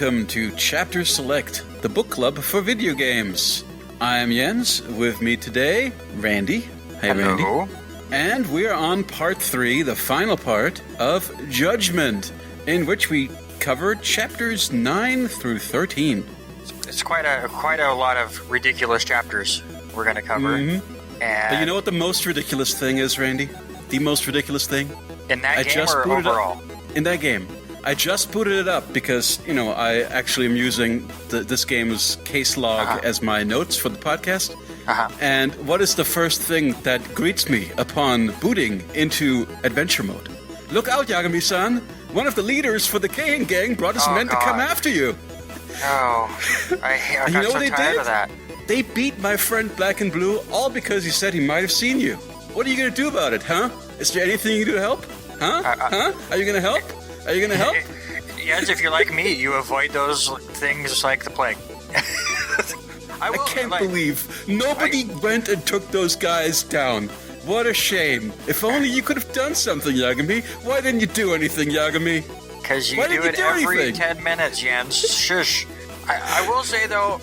welcome to Chapter Select, the book club for video games. I'm Jens. With me today, Randy. Hey, Hello. Randy. And we're on part 3, the final part of Judgment, in which we covered chapters 9 through 13. It's quite a lot of ridiculous chapters we're going to cover. Mm-hmm. And But you know what the most ridiculous thing is, Randy? The most ridiculous thing? in that game or overall? In that game. I just booted it up because, I actually am using this game's case log as my notes for the podcast. And what is the first thing that greets me upon booting into adventure mode? Look out, Yagami-san! One of the leaders for the Kain gang brought his men to come after you! Oh, I got so tired of that. They beat my friend Black and Blue all because he said he might have seen you. What are you going to do about it, huh? Is there anything you can do to help? Huh? Are you going to help? Are you going to help? Yes, if you're like me, you avoid those things like the plague. I can't believe nobody went and took those guys down. What a shame. If only you could have done something, Yagami. Why didn't you do anything, Yagami? Because you do it every 10 minutes, Jens. Shush. I will say, though,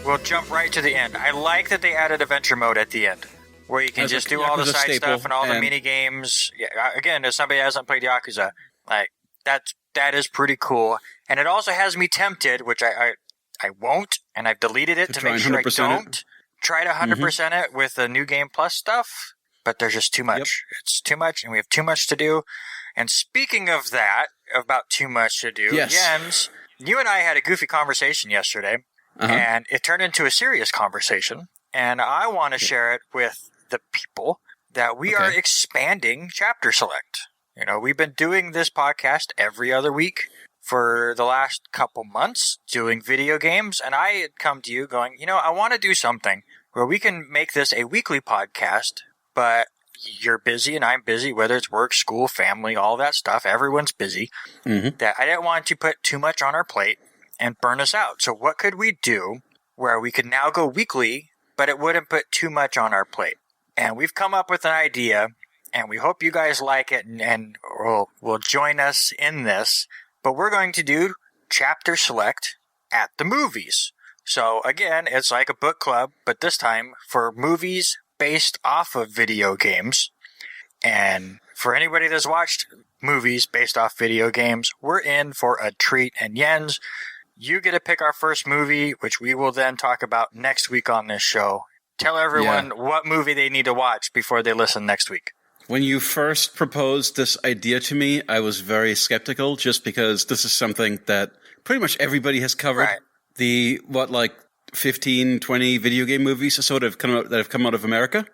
we'll jump right to the end. I like that they added adventure mode at the end, where you can just do all the side stuff and all the mini games. Yeah, again, as somebody who hasn't played Yakuza, that is pretty cool. And it also has me tempted, which I won't, and I've deleted it to make sure I don't. Try to 100% it with the New Game Plus stuff, but there's just too much. Yep. It's too much, and we have too much to do. And speaking of that, about too much to do, Jens, you and I had a goofy conversation yesterday, and it turned into a serious conversation, and I want to share it with the people that we are expanding Chapter Select. We've been doing this podcast every other week for the last couple months, doing video games, and I had come to you going, I want to do something where we can make this a weekly podcast, but you're busy and I'm busy, whether it's work, school, family, all that stuff. Everyone's busy. That I didn't want to put too much on our plate and burn us out. So what could we do where we could now go weekly, but it wouldn't put too much on our plate? And we've come up with an idea, and we hope you guys like it and will join us in this. But we're going to do Chapter Select at the movies. So again, it's like a book club, but this time for movies based off of video games. And for anybody that's watched movies based off video games, we're in for a treat. And Jens, you get to pick our first movie, which we will then talk about next week on this show. Tell everyone what movie they need to watch before they listen next week. When you first proposed this idea to me, I was very skeptical just because this is something that pretty much everybody has covered. Right. The, 15, 20 video game movies that have come out of America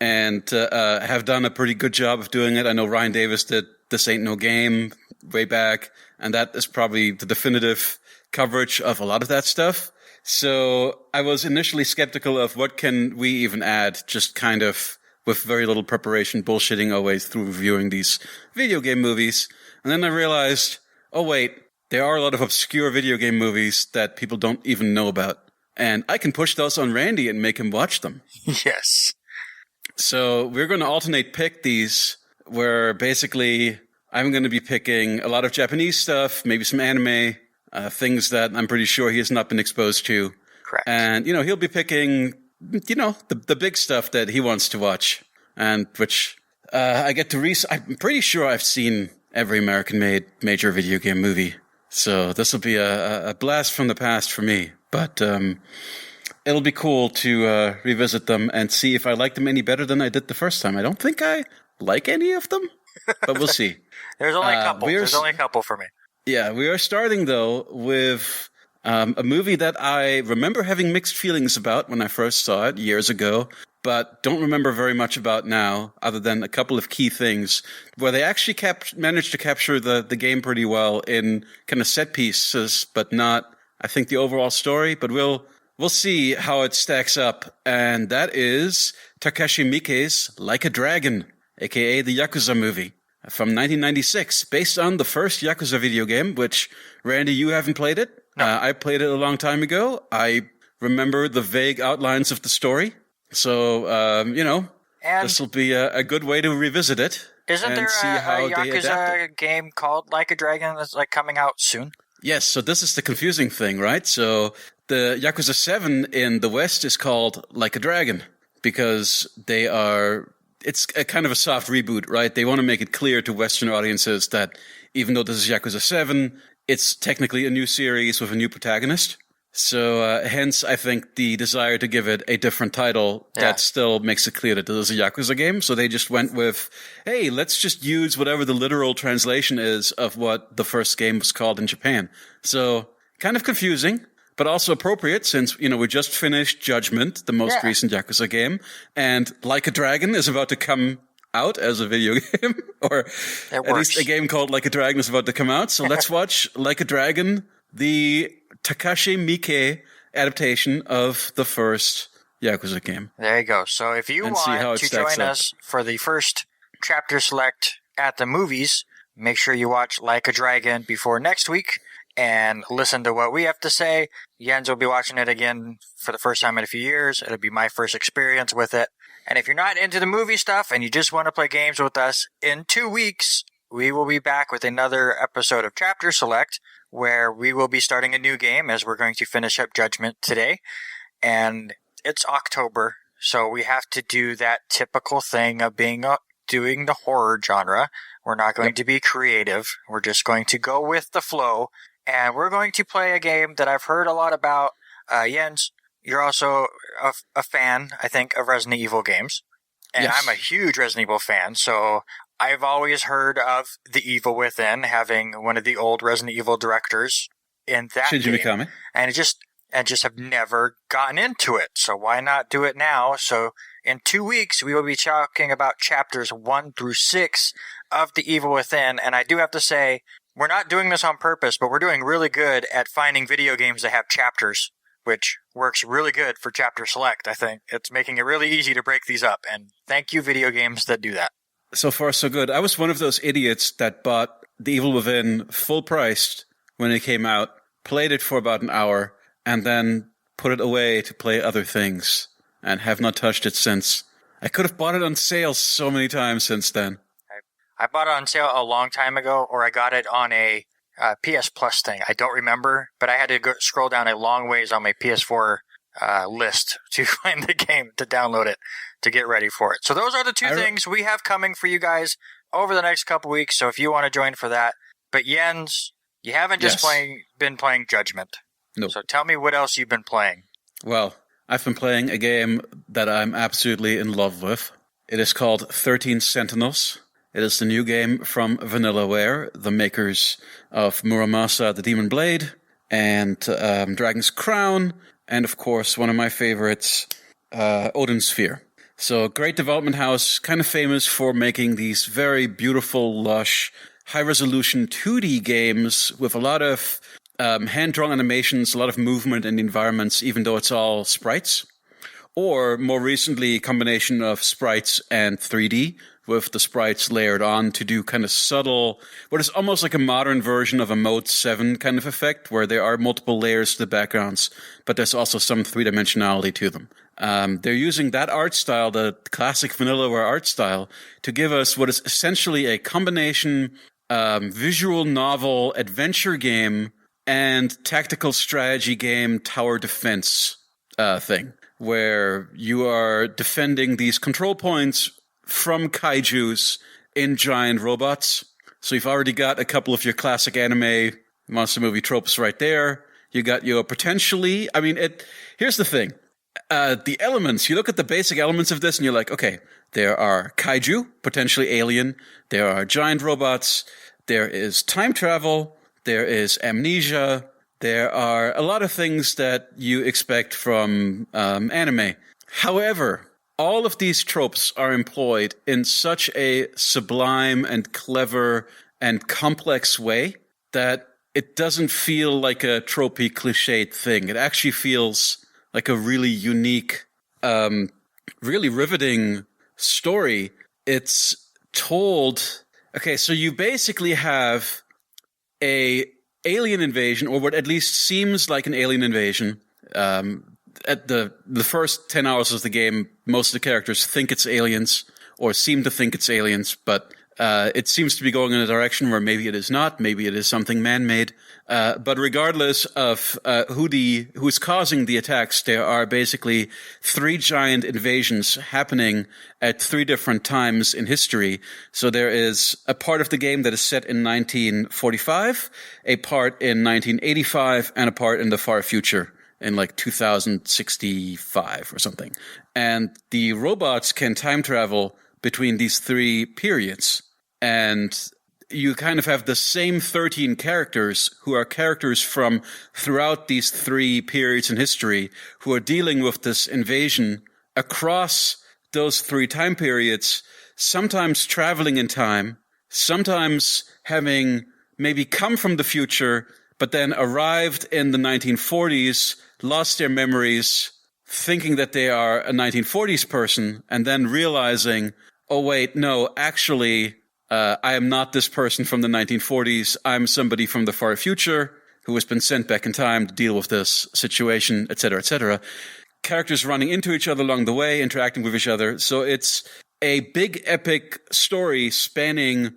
and have done a pretty good job of doing it. I know Ryan Davis did This Ain't No Game way back, and that is probably the definitive coverage of a lot of that stuff. So I was initially skeptical of what can we even add, just kind of with very little preparation, bullshitting our way through reviewing these video game movies. And then I realized, oh wait, there are a lot of obscure video game movies that people don't even know about. And I can push those on Randy and make him watch them. Yes. So we're going to alternate pick these, where basically I'm going to be picking a lot of Japanese stuff, maybe some anime, things that I'm pretty sure he has not been exposed to. Correct. And, he'll be picking, the big stuff that he wants to watch, and which I get to I'm pretty sure I've seen every American-made major video game movie. So this will be a blast from the past for me. But it'll be cool to revisit them and see if I like them any better than I did the first time. I don't think I like any of them, but we'll see. There's only a couple. There's only a couple for me. Yeah, we are starting, though, with a movie that I remember having mixed feelings about when I first saw it years ago, but don't remember very much about now, other than a couple of key things, where they actually managed to capture the game pretty well in kind of set pieces, but not, I think, the overall story. But we'll see how it stacks up, and that is Takashi Miike's Like a Dragon, a.k.a. the Yakuza movie, from 1996, based on the first Yakuza video game, which, Randy, you haven't played it? No. I played it a long time ago. I remember the vague outlines of the story. So, this will be a good way to revisit it. Isn't there a Yakuza game called Like a Dragon that's coming out soon? Yes, so this is the confusing thing, right? So the Yakuza 7 in the West is called Like a Dragon because it's a kind of a soft reboot, right? They want to make it clear to Western audiences that even though this is Yakuza 7, it's technically a new series with a new protagonist. So hence, I think the desire to give it a different title that still makes it clear that this is a Yakuza game. So they just went with, hey, let's just use whatever the literal translation is of what the first game was called in Japan. So kind of confusing, but also appropriate since, we just finished Judgment, the most recent Yakuza game. And Like a Dragon is about to come out as a video game, or at least a game called Like a Dragon is about to come out. So let's watch Like a Dragon, the Takashi Miike adaptation of the first Yakuza game. There you go. So if you want to join us for the first chapter select at the movies, make sure you watch Like a Dragon before next week and listen to what we have to say. Jens will be watching it again for the first time in a few years. It'll be my first experience with it. And if you're not into the movie stuff and you just want to play games with us, in 2 weeks, we will be back with another episode of Chapter Select, where we will be starting a new game as we're going to finish up Judgment today. And it's October, so we have to do that typical thing of doing the horror genre. We're not going to be creative. We're just going to go with the flow. And we're going to play a game that I've heard a lot about. Jens, you're also a fan, I think, of Resident Evil games. And I'm a huge Resident Evil fan, so I've always heard of The Evil Within having one of the old Resident Evil directors in that Shinji game. Mikami. And just have never gotten into it. So why not do it now? So in 2 weeks, we will be talking about chapters 1 through 6 of The Evil Within. And I do have to say, we're not doing this on purpose, but we're doing really good at finding video games that have chapters, which works really good for Chapter Select, I think. It's making it really easy to break these up. And thank you, video games that do that. So far, so good. I was one of those idiots that bought The Evil Within full priced when it came out, played it for about an hour, and then put it away to play other things, and have not touched it since. I could have bought it on sale so many times since then. I bought it on sale a long time ago, or I got it on a PS Plus thing. I don't remember, but I had to scroll down a long ways on my PS4 list to find the game, to download it, to get ready for it. So those are the two things we have coming for you guys over the next couple weeks, so if you want to join for that. But Jens, you haven't just been playing Judgment. No. So tell me what else you've been playing. Well, I've been playing a game that I'm absolutely in love with. It is called 13 Sentinels. It is the new game from Vanillaware, the makers of Muramasa the Demon Blade and Dragon's Crown, and of course one of my favorites, Odin Sphere. So great development house, kind of famous for making these very beautiful, lush, high-resolution 2D games with a lot of hand-drawn animations, a lot of movement in the environments, even though it's all sprites. Or, more recently, a combination of sprites and 3D, with the sprites layered on to do kind of subtle, what is almost like a modern version of a Mode 7 kind of effect, where there are multiple layers to the backgrounds, but there's also some three-dimensionality to them. They're using that art style, the classic Vanillaware art style, to give us what is essentially a combination visual novel adventure game and tactical strategy game tower defense thing, where you are defending these control points from kaijus in giant robots. So you've already got a couple of your classic anime monster movie tropes right there. You got your potentially, here's the thing. The elements, you look at the basic elements of this and you're like, okay, there are kaiju, potentially alien. There are giant robots. There is time travel. There is amnesia. There are a lot of things that you expect from anime. However, all of these tropes are employed in such a sublime and clever and complex way that it doesn't feel like a tropey, cliched thing. It actually feels like a really unique, really riveting story. It's told... Okay, so you basically have a alien invasion, or what at least seems like an alien invasion. At the first 10 hours of the game, most of the characters think it's aliens, or seem to think it's aliens, but It seems to be going in a direction where maybe it is not, maybe it is something man-made. But regardless of who's causing the attacks, there are basically 3 giant invasions happening at 3 different times in history. So there is a part of the game that is set in 1945, a part in 1985, and a part in the far future in like 2065 or something. And the robots can time travel between these 3 periods. And you kind of have the same 13 characters who are characters from throughout these 3 periods in history who are dealing with this invasion across those 3 time periods, sometimes traveling in time, sometimes having maybe come from the future, but then arrived in the 1940s, lost their memories, thinking that they are a 1940s person, and then realizing, oh, wait, no, actually, I am not this person from the 1940s. I'm somebody from the far future who has been sent back in time to deal with this situation, etc., etc. Characters running into each other along the way, interacting with each other. So it's a big, epic story spanning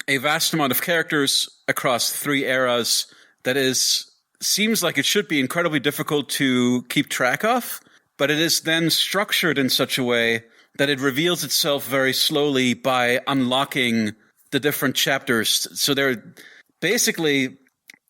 a vast amount of characters across 3 eras that seems like it should be incredibly difficult to keep track of, but it is then structured in such a way that it reveals itself very slowly by unlocking the different chapters. So basically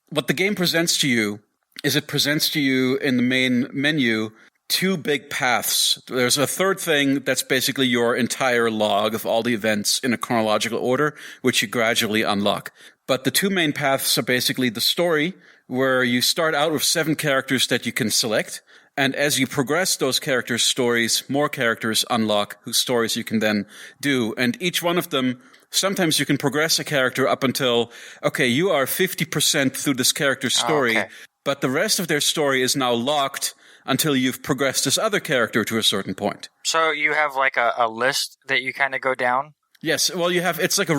what the game presents to you is it presents to you in the main menu 2 big paths. There's a third thing that's basically your entire log of all the events in a chronological order, which you gradually unlock. But the 2 main paths are basically the story, where you start out with 7 characters that you can select. And as you progress those characters' stories, more characters unlock whose stories you can then do. And each one of them, sometimes you can progress a character up until, okay, you are 50% through this character's story, but the rest of their story is now locked until you've progressed this other character to a certain point. So you have like a list that you kind of go down? Yes. Well, it's like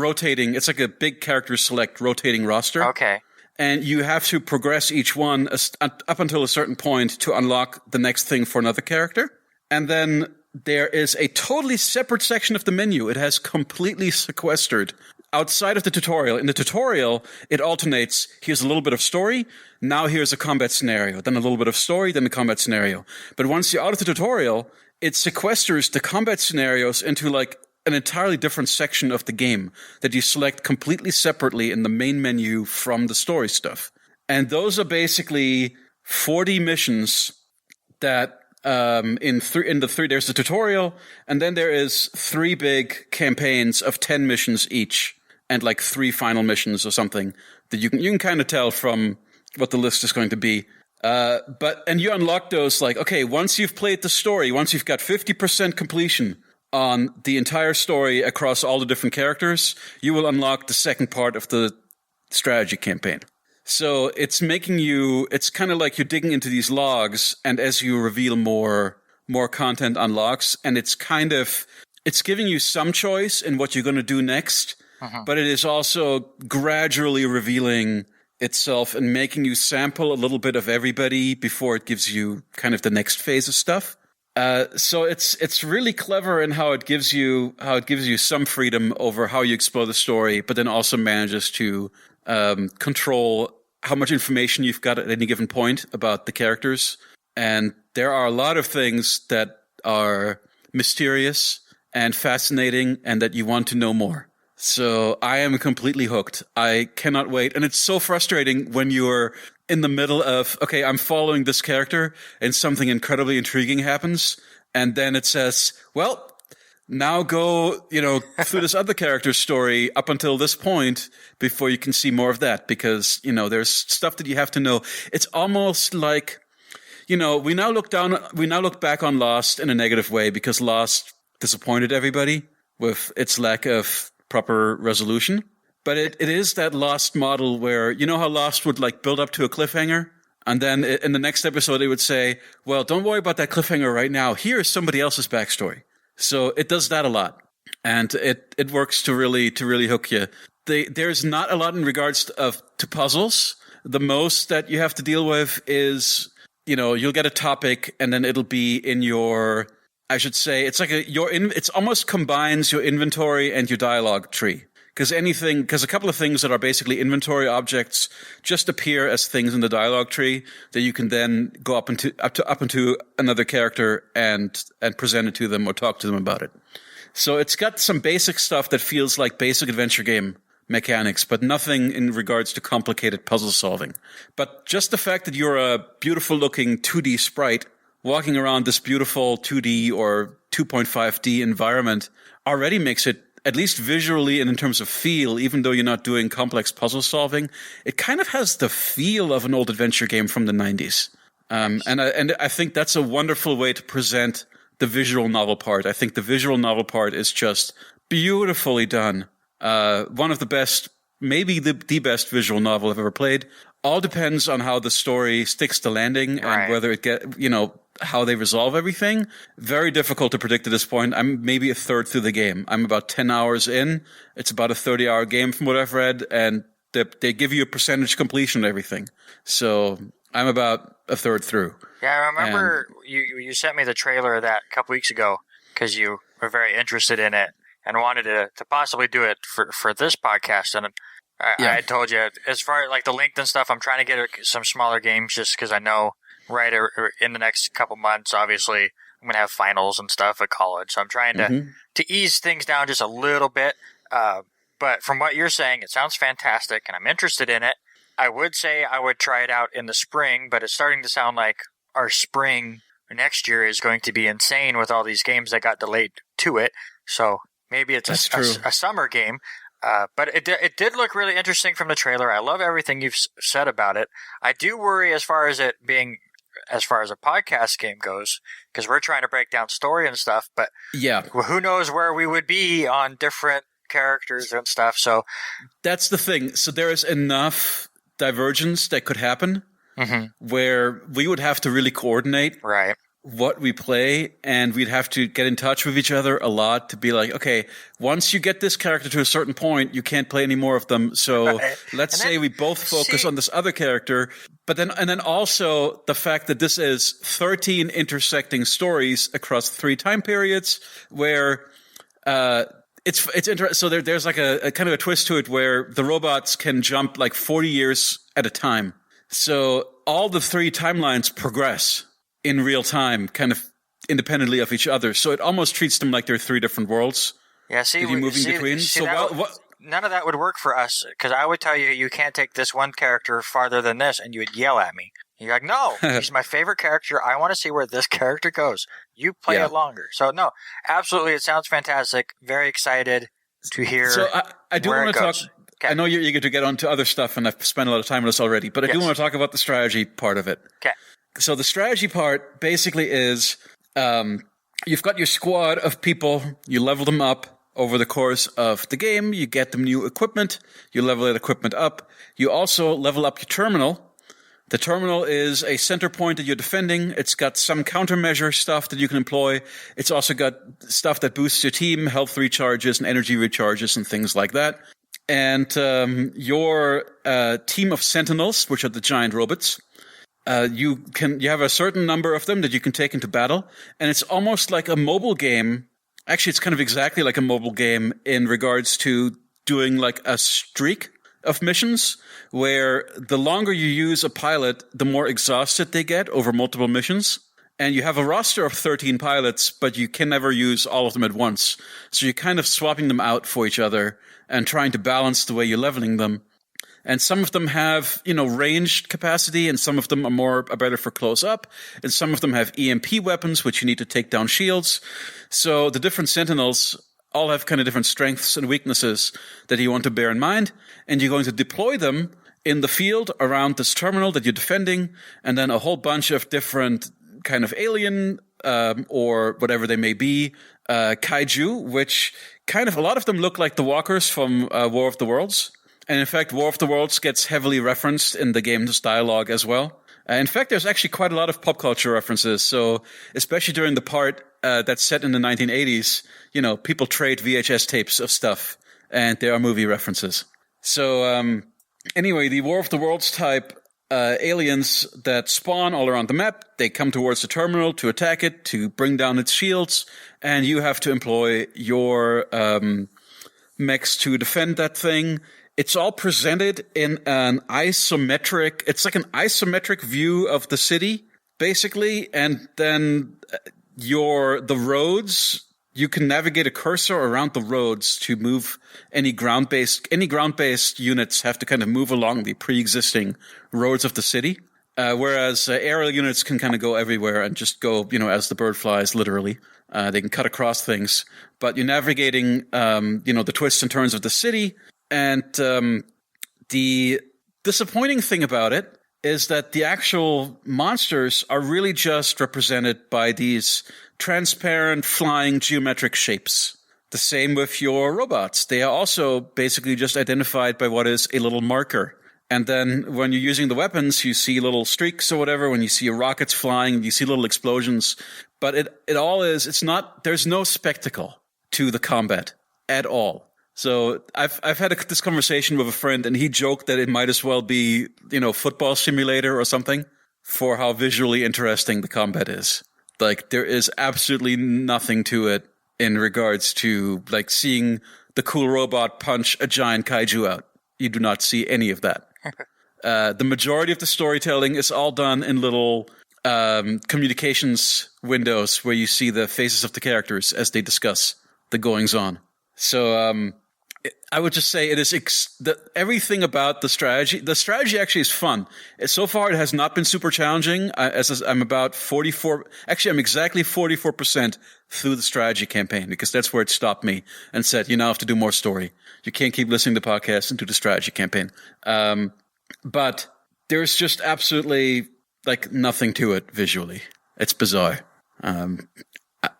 a big character select rotating roster. Okay. And you have to progress each one up until a certain point to unlock the next thing for another character. And then there is a totally separate section of the menu. It has completely sequestered outside of the tutorial. In the tutorial, it alternates. Here's a little bit of story. Now here's a combat scenario. Then a little bit of story. Then a combat scenario. But once you're out of the tutorial, it sequesters the combat scenarios into like an entirely different section of the game that you select completely separately in the main menu from the story stuff. And those are basically 40 missions that in the 3, there's the tutorial, and then there is 3 big campaigns of 10 missions each, and like 3 final missions or something that you can kind of tell from what the list is going to be. And you unlock those like, okay, once you've played the story, once you've got 50% completion on the entire story across all the different characters, you will unlock the second part of the strategy campaign. So it's kind of like you're digging into these logs, and as you reveal more content unlocks, and it's giving you some choice in what you're going to do next, but it is also gradually revealing itself and making you sample a little bit of everybody before it gives you kind of the next phase of stuff. So it's really clever in how it gives you some freedom over how you explore the story, but then also manages to control how much information you've got at any given point about the characters. And there are a lot of things that are mysterious and fascinating and that you want to know more. So I am completely hooked. I cannot wait. And it's so frustrating when you're in the middle of, okay, I'm following this character and something incredibly intriguing happens. And then it says, well, now go, through this other character's story up until this point before you can see more of that. Because, there's stuff that you have to know. It's almost like, we now look back on Lost in a negative way because Lost disappointed everybody with its lack of proper resolution. But it is that Lost model where, how Lost would like build up to a cliffhanger, and then in the next episode it would say, well, don't worry about that cliffhanger right now. Here's somebody else's backstory. So it does that a lot, and it works to really hook you. There's not a lot in regards to puzzles. The most that you have to deal with is, you'll get a topic, and then it'll be in your, I should say, it's like it almost combines your inventory and your dialogue tree. because a couple of things that are basically inventory objects just appear as things in the dialogue tree that you can then go up into another character and present it to them or talk to them about it. So it's got some basic stuff that feels like basic adventure game mechanics, but nothing in regards to complicated puzzle solving. But just the fact that you're a beautiful looking 2D sprite walking around this beautiful 2D or 2.5D environment already makes it, at least visually and in terms of feel, even though you're not doing complex puzzle solving, it kind of has the feel of an old adventure game from the 90s. And I think that's a wonderful way to present the visual novel part. I think the visual novel part is just beautifully done. One of the best, maybe the best visual novel I've ever played. All depends on how the story sticks to landing and whether it how they resolve everything. Very difficult to predict at this point. I'm maybe a third through the game. I'm about 10 hours in. It's about a 30-hour game from what I've read, and they give you a percentage completion of everything. So I'm about a third through. Yeah, I remember you sent me the trailer of that a couple weeks ago because you were very interested in it and wanted to possibly do it for this podcast. And I told you, as far as like the length and stuff, I'm trying to get some smaller games just because I know or in the next couple months, obviously, I'm going to have finals and stuff at college. So I'm trying to ease things down just a little bit. But from what you're saying, it sounds fantastic and I'm interested in it. I would say I would try it out in the spring, but it's starting to sound like our spring next year is going to be insane with all these games that got delayed to it. So maybe it's a summer game. But it did look really interesting from the trailer. I love everything you've said about it. I do worry as far as it being, as far as a podcast game goes, because we're trying to break down story and stuff, but who knows where we would be on different characters and stuff. So that's the thing. So there is enough divergence that could happen where we would have to really coordinate what we play, and we'd have to get in touch with each other a lot to be like, okay, once you get this character to a certain point, you can't play any more of them. So let's say we both focus on this other character. But then also the fact that this is 13 intersecting stories across 3 time periods where it's interesting. So there's like a kind of a twist to it where the robots can jump like 40 years at a time. So all the 3 timelines progress in real time, kind of independently of each other. So it almost treats them like they're 3 different worlds. Yeah, between. None of that would work for us, because I would tell you can't take this one character farther than this, and you would yell at me. You're like, no, he's my favorite character. I want to see where this character goes. You play it longer. So no, absolutely, it sounds fantastic. Very excited to hear. So I do want to talk. Okay. I know you're eager to get on to other stuff, and I've spent a lot of time on this already, but I do want to talk about the strategy part of it. Okay. So the strategy part basically is you've got your squad of people, you level them up over the course of the game, you get them new equipment, you level that equipment up, you also level up your terminal. The terminal is a center point that you're defending. It's got some countermeasure stuff that you can employ. It's also got stuff that boosts your team, health recharges and energy recharges and things like that. And your team of Sentinels, which are the giant robots, you have a certain number of them that you can take into battle, and it's almost like a mobile game. Actually, it's kind of exactly like a mobile game in regards to doing like a streak of missions, where the longer you use a pilot, the more exhausted they get over multiple missions. And you have a roster of 13 pilots, but you can never use all of them at once. So you're kind of swapping them out for each other and trying to balance the way you're leveling them. And some of them have, ranged capacity, and some of them are better for close up, and some of them have EMP weapons, which you need to take down shields. So the different Sentinels all have kind of different strengths and weaknesses that you want to bear in mind, and you're going to deploy them in the field around this terminal that you're defending, and then a whole bunch of different kind of alien or whatever they may be, kaiju, which kind of a lot of them look like the walkers from War of the Worlds. And in fact, War of the Worlds gets heavily referenced in the game's dialogue as well. In fact, there's actually quite a lot of pop culture references. So especially during the part that's set in the 1980s, people trade VHS tapes of stuff, and there are movie references. So anyway, the War of the Worlds type aliens that spawn all around the map, they come towards the terminal to attack it, to bring down its shields, and you have to employ your mechs to defend that thing. It's all presented in an isometric. It's like an isometric view of the city, basically, and then the roads. You can navigate a cursor around the roads to move any ground-based units have to kind of move along the pre-existing roads of the city, whereas aerial units can kind of go everywhere and just go, as the bird flies, literally. They can cut across things, but you're navigating, the twists and turns of the city, and the disappointing thing about it is that the actual monsters are really just represented by these transparent flying geometric shapes. The same with your robots. They are also basically just identified by what is a little marker. And then when you're using the weapons, you see little streaks or whatever. When you see rockets flying, you see little explosions. But there's no spectacle to the combat at all. So I've had this conversation with a friend, and he joked that it might as well be, football simulator or something for how visually interesting the combat is. Like, there is absolutely nothing to it in regards to, like, seeing the cool robot punch a giant kaiju out. You do not see any of that. The majority of the storytelling is all done in little communications windows where you see the faces of the characters as they discuss the goings-on. So I would just say it is everything about the strategy. The strategy actually is fun. So far, it has not been super challenging. I'm about 44. Actually, I'm exactly 44% through the strategy campaign, because that's where it stopped me and said, you now have to do more story. You can't keep listening to podcasts and do the strategy campaign. But there's just absolutely like nothing to it visually. It's bizarre. And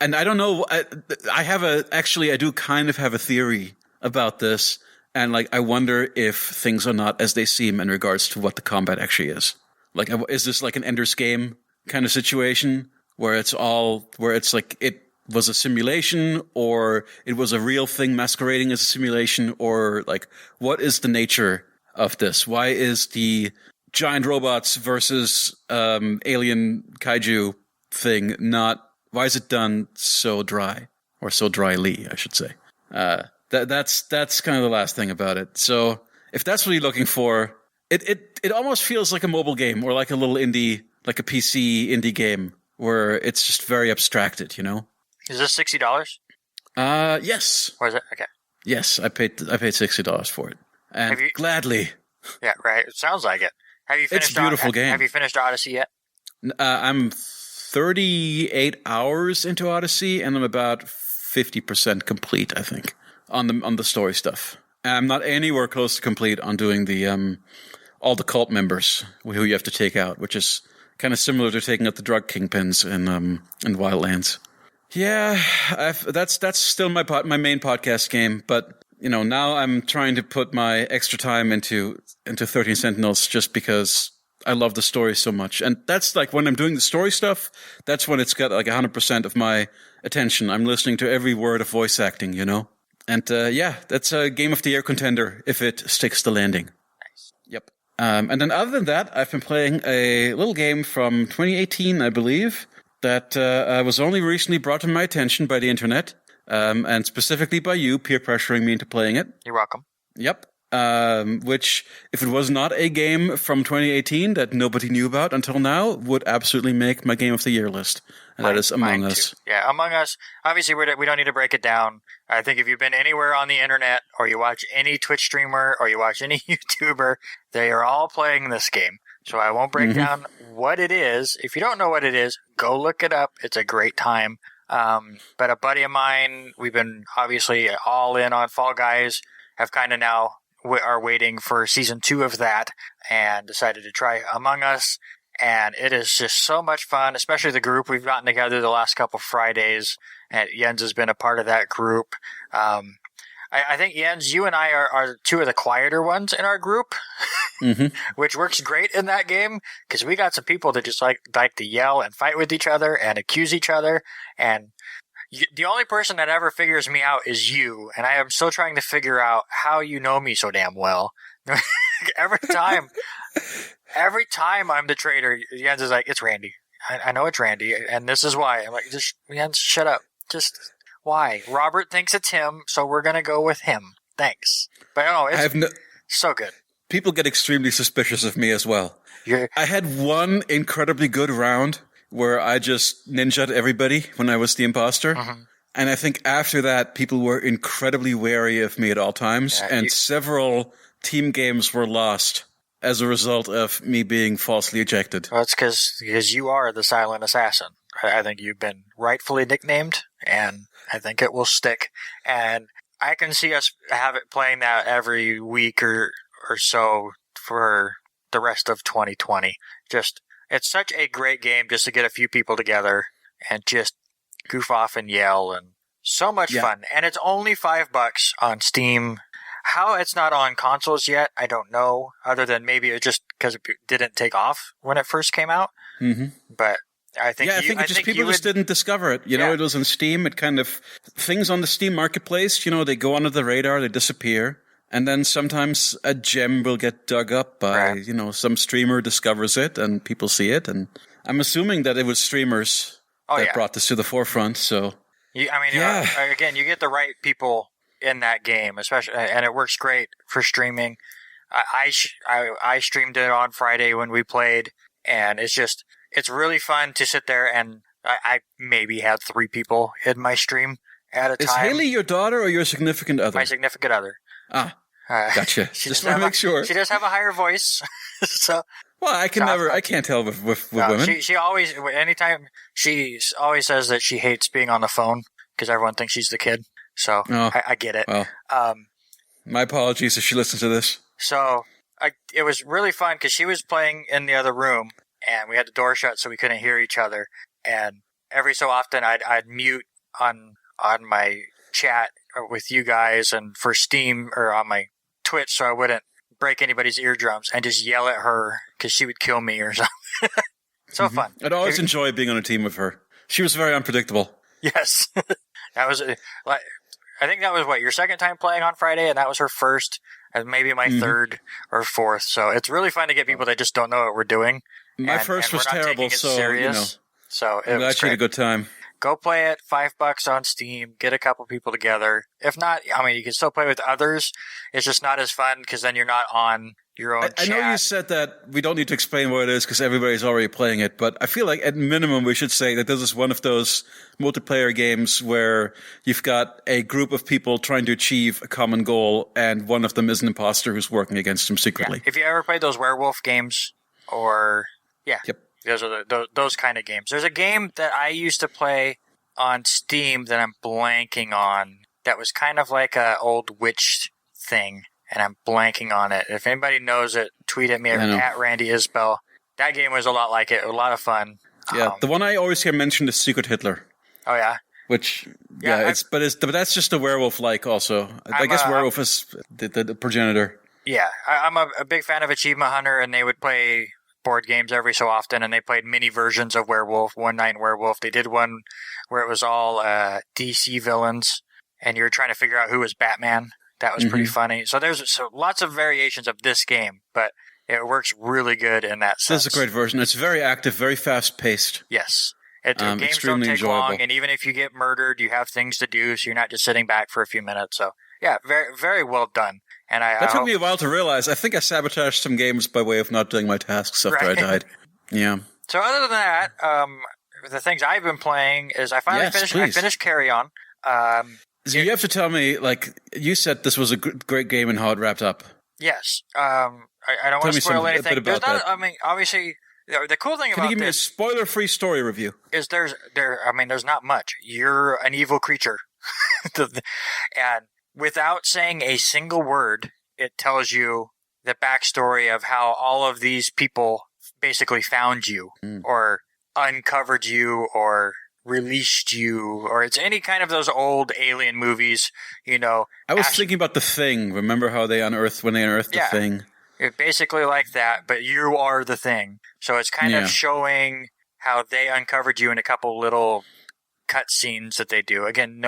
I don't know. I do kind of have a theory about this, and like I wonder if things are not as they seem in regards to what the combat actually is. Like, is this like an Ender's Game kind of situation where it's like it was a simulation, or it was a real thing masquerading as a simulation, or like what is the nature of this? Why is the giant robots versus alien kaiju thing why is it done so dry, or so dryly, I should say? That's kind of the last thing about it. So if that's what you're looking for, it almost feels like a mobile game, or like a little indie, like a PC indie game where it's just very abstracted, Is this $60? Yes. Or is it? Okay. Yes, I paid $60 for it, and gladly. Yeah, right. It sounds like it. Have you finished? It's a beautiful game. Have you finished Odyssey yet? I'm 38 hours into Odyssey, and I'm about 50% complete, I think, on the story stuff. And I'm not anywhere close to complete on doing the all the cult members who you have to take out, which is kind of similar to taking out the drug kingpins in Wildlands. Yeah, that's still my main podcast game, but now I'm trying to put my extra time into 13 Sentinels just because I love the story so much. And that's like when I'm doing the story stuff, that's when it's got like 100% of my attention. I'm listening to every word of voice acting, And that's a Game of the Year contender if it sticks the landing. Nice. Yep. And then other than that, I've been playing a little game from 2018, I believe, that was only recently brought to my attention by the internet, and specifically by you, peer pressuring me into playing it. You're welcome. Yep. Which, if it was not a game from 2018 that nobody knew about until now, would absolutely make my Game of the Year list. And that is Among Us. Too. Yeah, Among Us. Obviously, we don't need to break it down. I think if you've been anywhere on the internet, or you watch any Twitch streamer, or you watch any YouTuber, they are all playing this game. So I won't break down what it is. If you don't know what it is, go look it up. It's a great time. But a buddy of mine, we've been obviously all in on Fall Guys, have kind of now are waiting for season 2 of that, and decided to try Among Us. And it is just so much fun, especially the group we've gotten together the last couple Fridays. And Jens has been a part of that group. I think, Jens, you and I are two of the quieter ones in our group, which works great in that game, because we got some people that just like to yell and fight with each other and accuse each other. And the only person that ever figures me out is you, and I am still trying to figure out how you know me so damn well. Every time I'm the traitor, Jens is like, it's Randy. I know it's Randy, and this is why. I'm like, just Jens, shut up. Just why? Robert thinks it's him, so we're going to go with him. Thanks. But no, it's so good. People get extremely suspicious of me as well. I had one incredibly good round where I just ninja'd everybody when I was the imposter. Mm-hmm. And I think after that, people were incredibly wary of me at all times. Yeah, and several team games were lost as a result of me being falsely ejected. Well, it's because you are the silent assassin. I think you've been rightfully nicknamed, and I think it will stick. And I can see us playing that every week or so for the rest of 2020. It's such a great game just to get a few people together and just goof off and yell, and so much fun. And it's only $5 on Steam. How it's not on consoles yet, I don't know, other than maybe it just because it didn't take off when it first came out. Mm-hmm. But I think people just didn't discover it. You know, it was on Steam. It kind of things on the Steam marketplace, they go under the radar, they disappear. And then sometimes a gem will get dug up by, some streamer discovers it and people see it. And I'm assuming that it was streamers that brought this to the forefront. So, again, you get the right people in that game, especially, and it works great for streaming. I streamed it on Friday when we played, and it's really fun to sit there, and I maybe had 3 people in my stream at a time. Is Haley your daughter or your significant other? My significant other. Ah, gotcha. Just want to make sure. She does have a higher voice, so. Well, I can't tell with women. She always, anytime, she always says that she hates being on the phone because everyone thinks she's the kid. So I get it. Well, my apologies if she listens to this. So it was really fun because she was playing in the other room and we had the door shut so we couldn't hear each other. And every so often I'd mute on my chat with you guys and for Steam or on my Twitch so I wouldn't break anybody's eardrums and just yell at her because she would kill me or something. So fun. I'd always enjoy being on a team with her. She was very unpredictable. Yes. That was I think that was your second time playing on Friday, and that was her first, and maybe my third or fourth. So it's really fun to get people that just don't know what we're doing. My first was terrible, so I'm glad you had a good time. Go play it, $5 on Steam, get a couple people together. If not, you can still play with others. It's just not as fun because then you're not on your own chat. I know you said that we don't need to explain what it is because everybody's already playing it, but I feel like at minimum we should say that this is one of those multiplayer games where you've got a group of people trying to achieve a common goal and one of them is an imposter who's working against them secretly. Yeah. If you ever played those werewolf games or... Yeah. Yep. Those are those kind of games. There's a game that I used to play on Steam that I'm blanking on that was kind of like a old witch thing, and I'm blanking on it. If anybody knows it, tweet at me at Randy Isbell. That game was a lot like it. A lot of fun. Yeah, the one I always hear mentioned is Secret Hitler. Oh, yeah? Which, but that's just a werewolf-like also. I guess werewolf is the progenitor. Yeah, I'm a big fan of Achievement Hunter, and they would play board games every so often, and they played mini versions of Werewolf, One Night in Werewolf. They did one where it was all DC villains, and you were trying to figure out who was Batman. That was pretty funny. So there's lots of variations of this game, but it works really good in that sense. This is a great version. It's very active, very fast-paced. Yes. Games don't take long, and even if you get murdered, you have things to do, so you're not just sitting back for a few minutes. So, yeah, very, very well done. And that took me a while to realize. I think I sabotaged some games by way of not doing my tasks after I died. Yeah. So other than that, the things I've been playing is I finally finished Carrion. So you have to tell me, you said this was a great game and how it wrapped up. Yes. I don't want to spoil anything. There's not, obviously, the cool thing about this... Can you give me a spoiler-free story review? Is there's not much. You're an evil creature. And without saying a single word, it tells you the backstory of how all of these people basically found you or uncovered you or released you, or it's any kind of those old alien movies, I was thinking about The Thing. Remember how they unearthed The Thing? It's basically like that, but you are the Thing. So it's kind of showing how they uncovered you in a couple little cut scenes that they do. Again,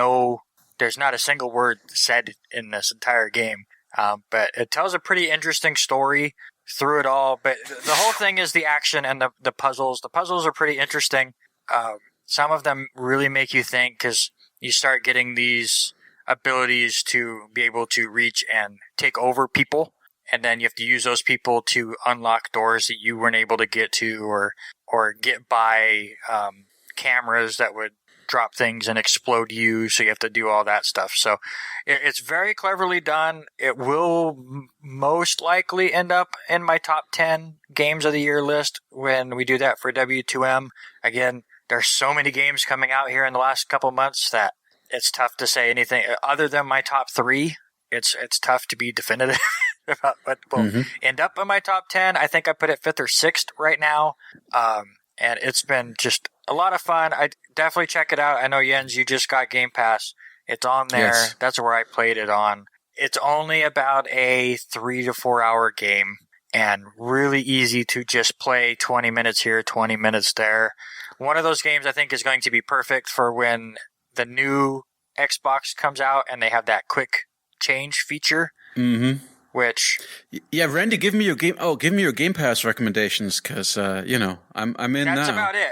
there's not a single word said in this entire game, but it tells a pretty interesting story through it all. But the whole thing is the action and the puzzles. The puzzles are pretty interesting. Some of them really make you think because you start getting these abilities to be able to reach and take over people. And then you have to use those people to unlock doors that you weren't able to get to, or get by cameras that would drop things and explode you. So you have to do all that stuff. So it's very cleverly done. It will most likely end up in my top 10 games of the year list when we do that for W2M. Again, there's so many games coming out here in the last couple months that it's tough to say anything other than my top 3. It's tough to be definitive about what will end up in my top 10. I think I put it 5th or 6th right now. And it's been just a lot of fun. I definitely check it out. I know, Jens, you just got Game Pass. It's on there. Yes. That's where I played it on. It's only about a 3 to 4 hour game and really easy to just play 20 minutes here, 20 minutes there. One of those games I think is going to be perfect for when the new Xbox comes out and they have that quick change feature. Mm-hmm. Which, yeah, Randy, give me your Game Pass recommendations, because I'm in that's now. That's about it.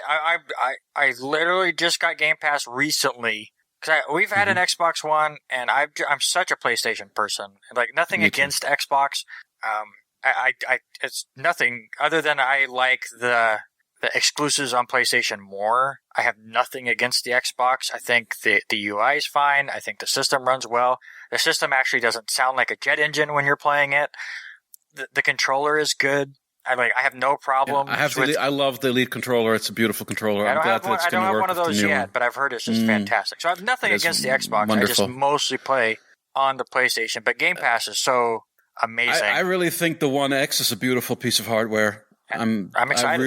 I literally just got Game Pass recently, because we've had an Xbox One, and I'm such a PlayStation person. Like, nothing against Xbox. It's nothing other than I like the exclusives on PlayStation more. I have nothing against the Xbox. I think the UI is fine. I think the system runs well. The system actually doesn't sound like a jet engine when you're playing it. The controller is good. I have no problem. Yeah, I love the Elite controller. It's a beautiful controller. I don't have one of those yet, but I've heard it's just fantastic. So I have nothing against the Xbox. Wonderful. I just mostly play on the PlayStation. But Game Pass is so amazing. I really think the One X is a beautiful piece of hardware. I'm excited.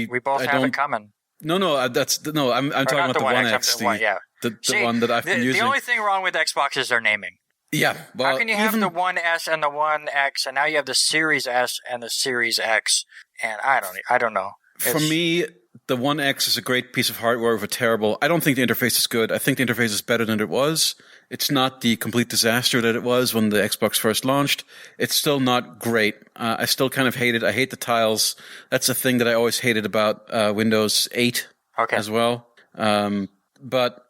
We both have it coming. I'm talking about the One X. The one that I've been using. The only thing wrong with Xbox is their naming. Yeah. Well, how can you have the One S and the One X, and now you have the Series S and the Series X? And I don't know. For me, the One X is a great piece of hardware with terrible. I don't think the interface is good. I think the interface is better than it was. It's not the complete disaster that it was when the Xbox first launched. It's still not great. I still kind of hate it. I hate the tiles. That's a thing that I always hated about Windows 8 as well. But,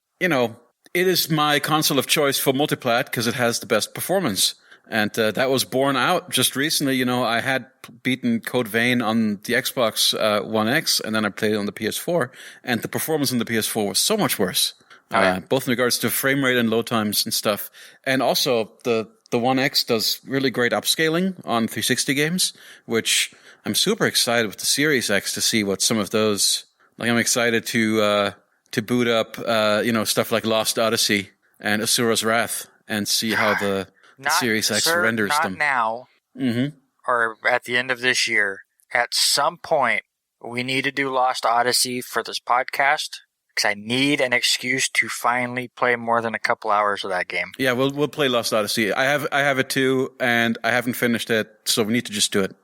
it is my console of choice for multiplat because it has the best performance. And that was borne out just recently. I had beaten Code Vein on the Xbox One X, and then I played it on the PS4. And the performance on the PS4 was so much worse, both in regards to frame rate and load times and stuff. And also, the One X does really great upscaling on 360 games, which I'm super excited with the Series X to see what some of those. Like, I'm excited to boot up, stuff like Lost Odyssey and Asura's Wrath and see how the Series X renders them. Not now, or at the end of this year. At some point, we need to do Lost Odyssey for this podcast, because I need an excuse to finally play more than a couple hours of that game. Yeah, we'll play Lost Odyssey. I have it too, and I haven't finished it, so we need to just do it.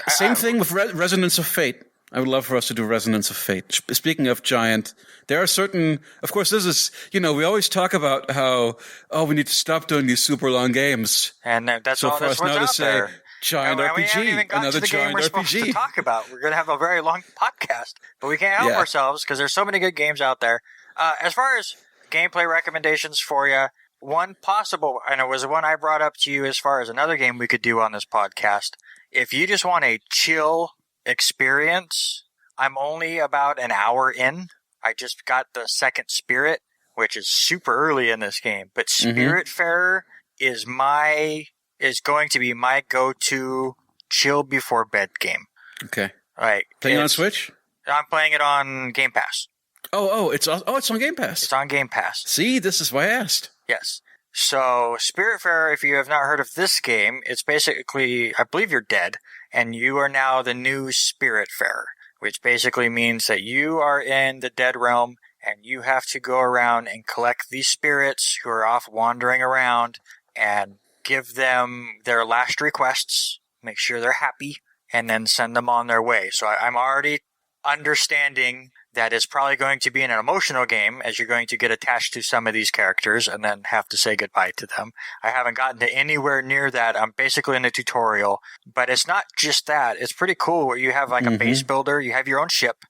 Same thing with Resonance of Fate. I would love for us to do Resonance of Fate. Speaking of Giant, there are certain... Of course, this is... we always talk about how, we need to stop doing these super long games. And that's so all that's what's out there. Giant RPG, we haven't even gotten to the game we're supposed to talk about. We're going to have a very long podcast, but we can't help ourselves because there's so many good games out there. As far as gameplay recommendations for you, one possible... And it was the one I brought up to you as far as another game we could do on this podcast. If you just want a chill experience, I'm only about an hour in. I just got the second Spirit, which is super early in this game, but Spiritfarer is going to be my go-to chill before bed game. Okay. Right. Playing on Switch? I'm playing it on Game Pass. It's on Game Pass. It's on Game Pass. See, this is why I asked. Yes. So, Spiritfarer, if you have not heard of this game, it's basically, I believe you're dead, and you are now the new Spiritfarer, which basically means that you are in the dead realm, and you have to go around and collect these spirits who are off wandering around, and give them their last requests, make sure they're happy, and then send them on their way. So I'm already understanding that it's probably going to be an emotional game, as you're going to get attached to some of these characters and then have to say goodbye to them. I haven't gotten to anywhere near that. I'm basically in a tutorial, but it's not just that. It's pretty cool where you have like a base builder. You have your own ship,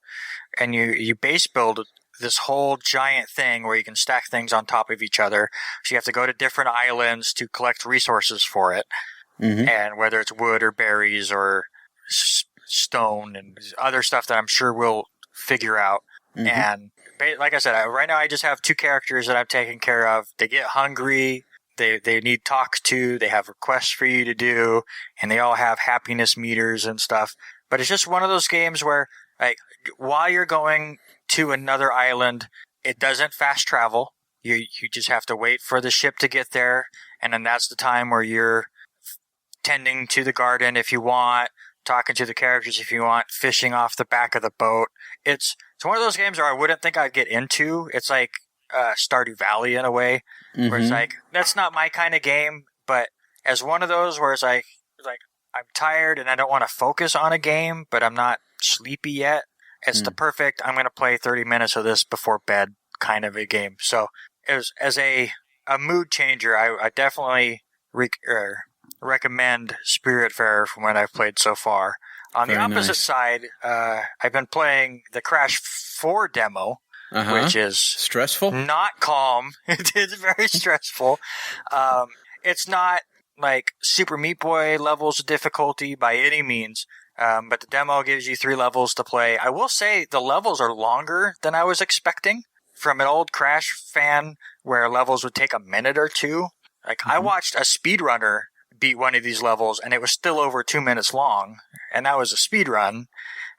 and you base build this whole giant thing where you can stack things on top of each other. So you have to go to different islands to collect resources for it. Mm-hmm. And whether it's wood or berries or stone and other stuff that I'm sure we'll figure out. Mm-hmm. And like I said, right now I just have 2 characters that I'm taking care of. They get hungry. They need talk to. They have requests for you to do. And they all have happiness meters and stuff. But it's just one of those games where, like, while you're going to another island, it doesn't fast travel. You just have to wait for the ship to get there. And then that's the time where you're tending to the garden if you want, talking to the characters if you want, fishing off the back of the boat. It's one of those games where I wouldn't think I'd get into. It's like Stardew Valley in a way, mm-hmm. where it's like, that's not my kind of game, but as one of those where it's like I'm tired and I don't want to focus on a game, but I'm not sleepy yet. It's the perfect, I'm going to play 30 minutes of this before bed kind of a game. So as a mood changer, I definitely recommend Spiritfarer from what I've played so far. On the opposite side, I've been playing the Crash 4 demo, which is stressful, not calm. It's very stressful. It's not like Super Meat Boy levels of difficulty by any means, but the demo gives you 3 levels to play. I will say the levels are longer than I was expecting from an old Crash fan where levels would take a minute or 2. Like, I watched a speedrunner beat one of these levels, and it was still over 2 minutes long, and that was a speed run,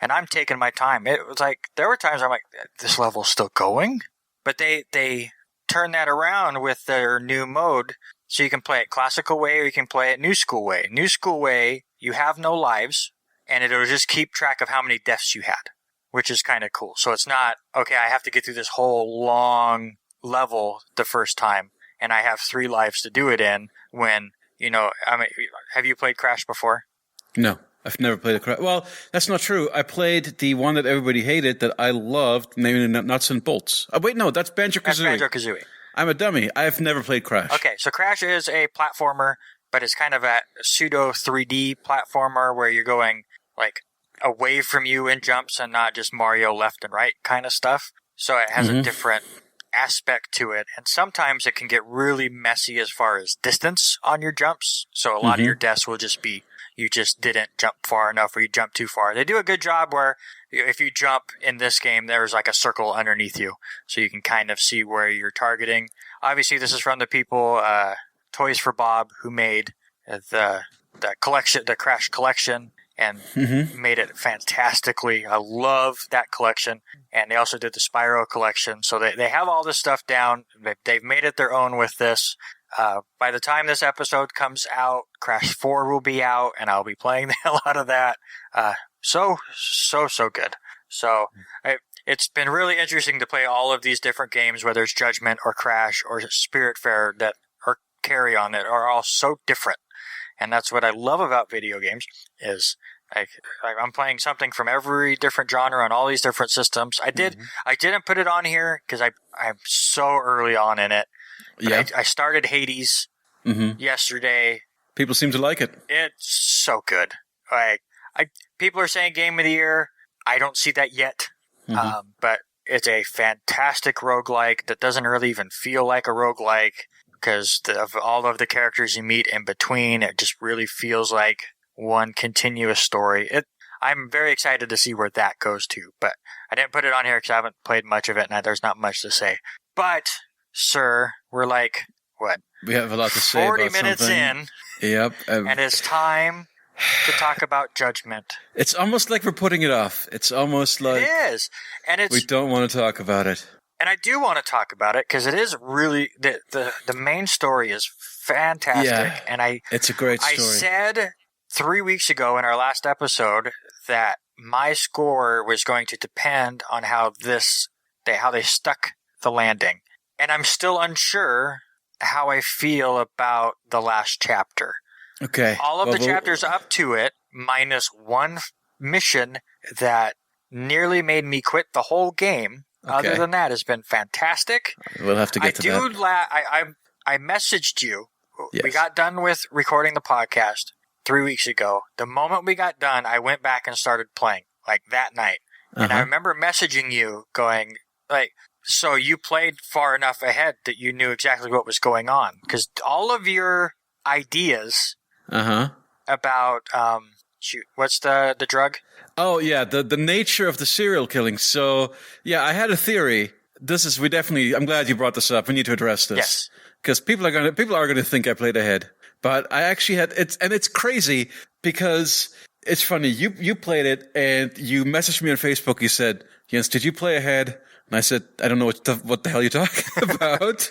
and I'm taking my time. It was like, there were times I'm like, this level's still going? But they turned that around with their new mode, so you can play it classical way or you can play it new school way. New school way, you have no lives, and it'll just keep track of how many deaths you had, which is kind of cool. So it's not, okay, I have to get through this whole long level the first time, and I have 3 lives to do it in when, you know, I mean, have you played Crash before? No, I've never played a Crash. Well, that's not true. I played the one that everybody hated that I loved, namely Nuts and Bolts. Oh, wait, no, that's Banjo-Kazooie. That's Banjo-Kazooie. I'm a dummy. I've never played Crash. Okay, so Crash is a platformer, but it's kind of a pseudo 3D platformer where you're going, like, away from you in jumps and not just Mario left and right kind of stuff. So it has a different aspect to it, and sometimes it can get really messy as far as distance on your jumps. So a lot of your deaths will just be you just didn't jump far enough or you jumped too far. They do a good job where if you jump in this game, there's like a circle underneath you, so you can kind of see where you're targeting. Obviously, this is from the people Toys for Bob, who made the collection, the Crash collection, and made it fantastically. I love that collection. And they also did the Spyro collection. So they have all this stuff down. They've made it their own with this. By the time this episode comes out, Crash 4 will be out, and I'll be playing the hell out of that. So good. So it's been really interesting to play all of these different games, whether it's Judgment or Crash or Spiritfarer or Carrion, that are all so different. And that's what I love about video games is I'm playing something from every different genre on all these different systems. I didn't put it on here because I'm so early on in it. Yeah. I started Hades yesterday. People seem to like it. It's so good. People are saying Game of the Year. I don't see that yet. But it's a fantastic roguelike that doesn't really even feel like a roguelike because of all of the characters you meet in between. It just really feels like one continuous story. I'm very excited to see where that goes to, but I didn't put it on here because I haven't played much of it and there's not much to say. But, sir, we're like, what? We have a lot to say 40 about minutes something. In. Yep. And it's time to talk about Judgment. It's almost like we're putting it off. It's almost like it is. And we don't want to talk about it. And I do want to talk about it because it is really the main story is fantastic. Yeah, and it's a great story. I said 3 weeks ago in our last episode that my score was going to depend on how they stuck the landing, and I'm still unsure how I feel about the last chapter. Okay, all of the chapters up to it, minus one mission that nearly made me quit the whole game. Okay. Other than that, has been fantastic. We'll have to get to that. I messaged you. Yes. We got done with recording the podcast 3 weeks ago. The moment we got done, I went back and started playing, like that night. And I remember messaging you going, like, so you played far enough ahead that you knew exactly what was going on. Because all of your ideas about, what's the drug? Oh, yeah, the nature of the serial killing. So, yeah, I had a theory. I'm glad you brought this up. We need to address this. Yes. Because people are gonna think I played ahead. But I actually it's crazy because it's funny. You played it and you messaged me on Facebook. You said, Jens, did you play ahead? And I said, I don't know what the hell you're talking about.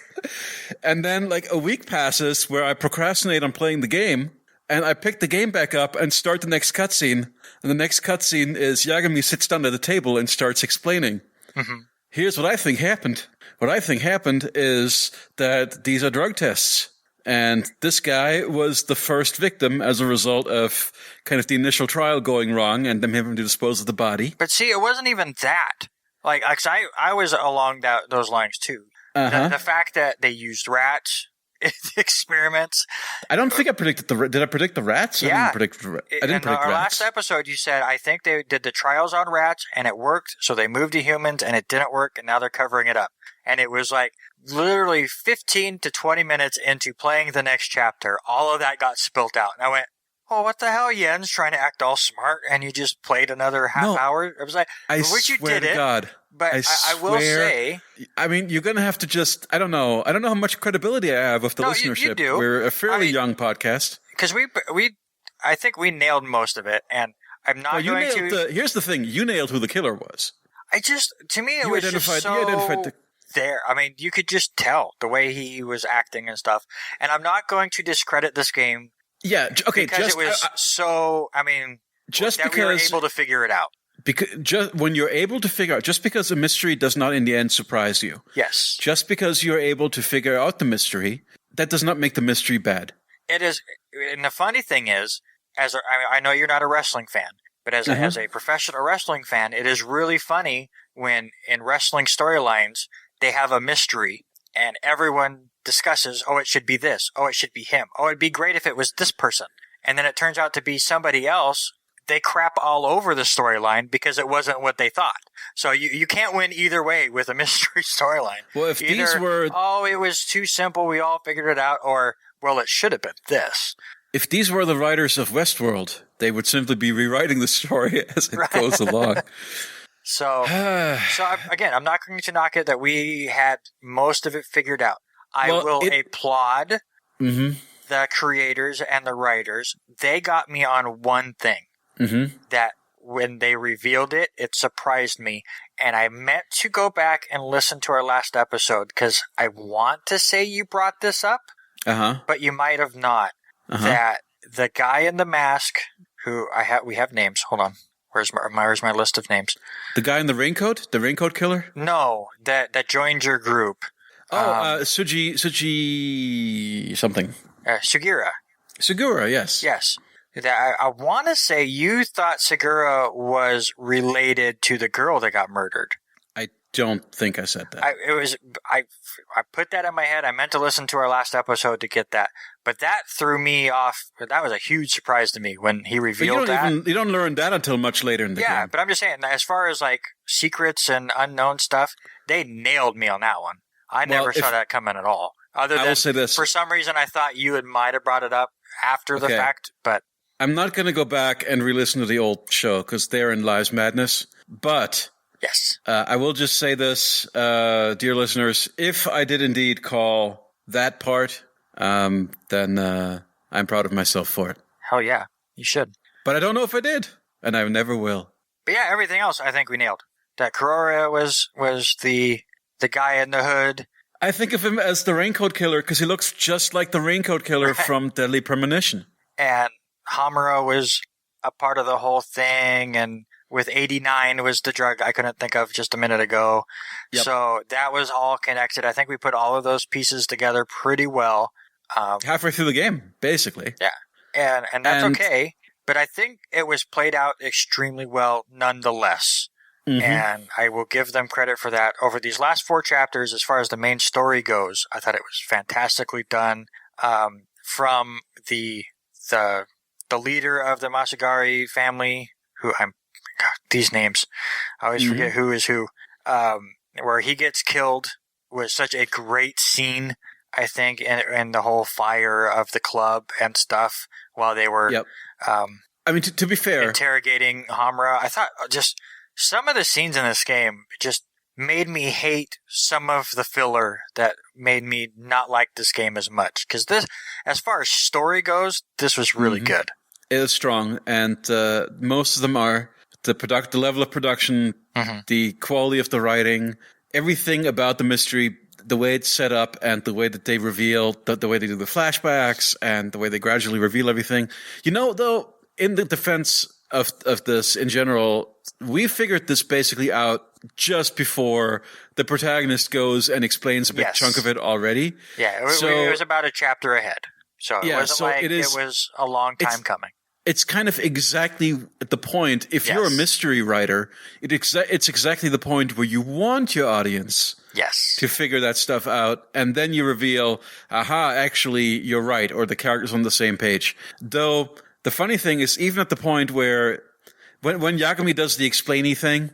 And then like a week passes where I procrastinate on playing the game, and I pick the game back up and start the next cutscene. And the next cutscene is Yagami sits down at the table and starts explaining. Mm-hmm. Here's what I think happened. What I think happened is that these are drug tests. And this guy was the first victim as a result of kind of the initial trial going wrong and them having to dispose of the body. But see, it wasn't even that. Like, 'cause I was along those lines too. The fact that they used rats in experiments. I don't think I predicted did I predict the rats? Yeah. I didn't predict in rats. Our last episode, you said, I think they did the trials on rats and it worked. So they moved to humans and it didn't work. And now they're covering it up. And it was like literally 15 to 20 minutes into playing the next chapter. All of that got spilt out. And I went, oh, what the hell, Jens, trying to act all smart, and you just played another half hour? I was like, I swear to God. But I will say, I mean, you're going to have to just, I don't know how much credibility I have with the listenership. You do. We're a fairly young podcast. Because I think we nailed most of it, and I'm not going to. Here's the thing: you nailed who the killer was. To me, it was just so there. I mean, you could just tell the way he was acting and stuff. And I'm not going to discredit this game. Yeah, okay. Because it was just because we were able to figure it out. Because when you're able to figure out, just because a mystery does not in the end surprise you. Yes. Just because you're able to figure out the mystery, that does not make the mystery bad. It is, and the funny thing is, I know you're not a wrestling fan, but as a professional wrestling fan, it is really funny when in wrestling storylines they have a mystery and everyone discusses, oh, it should be this, oh, it should be him, oh, it'd be great if it was this person, and then it turns out to be somebody else. They crap all over the storyline because it wasn't what they thought. So you can't win either way with a mystery storyline. Well, if these were... oh, it was too simple, we all figured it out, or, well, it should have been this. If these were the writers of Westworld, they would simply be rewriting the story as it goes along. So again, I'm not going to knock it that we had most of it figured out. I will applaud the creators and the writers. They got me on one thing. That when they revealed it, it surprised me. And I meant to go back and listen to our last episode because I want to say you brought this up, but you might have not. That the guy in the mask, who we have names. Hold on. Where's my list of names? The guy in the raincoat killer? No, that joined your group. Suji something. Sugira. Sugura, yes. Yes. I want to say you thought Segura was related to the girl that got murdered. I don't think I said that. I put that in my head. I meant to listen to our last episode to get that, but that threw me off. That was a huge surprise to me when he revealed that. You don't learn that until much later in the game. Yeah, but I'm just saying, as far as like secrets and unknown stuff, they nailed me on that one. I never saw that coming at all. Other than, for some reason, I thought you might have brought it up after the fact, but. I'm not going to go back and re-listen to the old show because therein lies madness. But yes, I will just say this, dear listeners: if I did indeed call that part, then I'm proud of myself for it. Hell yeah, you should. But I don't know if I did, and I never will. But yeah, everything else I think we nailed. That Karora was the guy in the hood. I think of him as the Raincoat Killer because he looks just like the Raincoat Killer from Deadly Premonition. And Hamura was a part of the whole thing, and with 89 was the drug I couldn't think of just a minute ago. Yep. So that was all connected. I think we put all of those pieces together pretty well. Halfway through the game, basically. Yeah, and that's okay. But I think it was played out extremely well nonetheless. And I will give them credit for that. Over these last 4 chapters, as far as the main story goes, I thought it was fantastically done. From the leader of the Masagari family, who these names, I always forget who is who. where he gets killed was such a great scene, I think, and the whole fire of the club and stuff while they were. Yep. I mean, to be fair, interrogating Hamura. I thought just some of the scenes in this game just made me hate some of the filler that made me not like this game as much. Because this, as far as story goes, this was really good. It is strong, and most of them are the level of production, the quality of the writing, everything about the mystery, the way it's set up, and the way that they reveal, the way they do the flashbacks, and the way they gradually reveal everything. You know, though, in the defense of this in general, we figured this basically out just before the protagonist goes and explains a big chunk of it already. Yeah, it was about a chapter ahead. So it wasn't it was a long time coming. It's kind of exactly at the point, if you're a mystery writer, it's exactly the point where you want your audience to figure that stuff out, and then you reveal, aha, actually, you're right, or the character's on the same page. Though, the funny thing is, even at the point where, when Yagami does the explainy thing,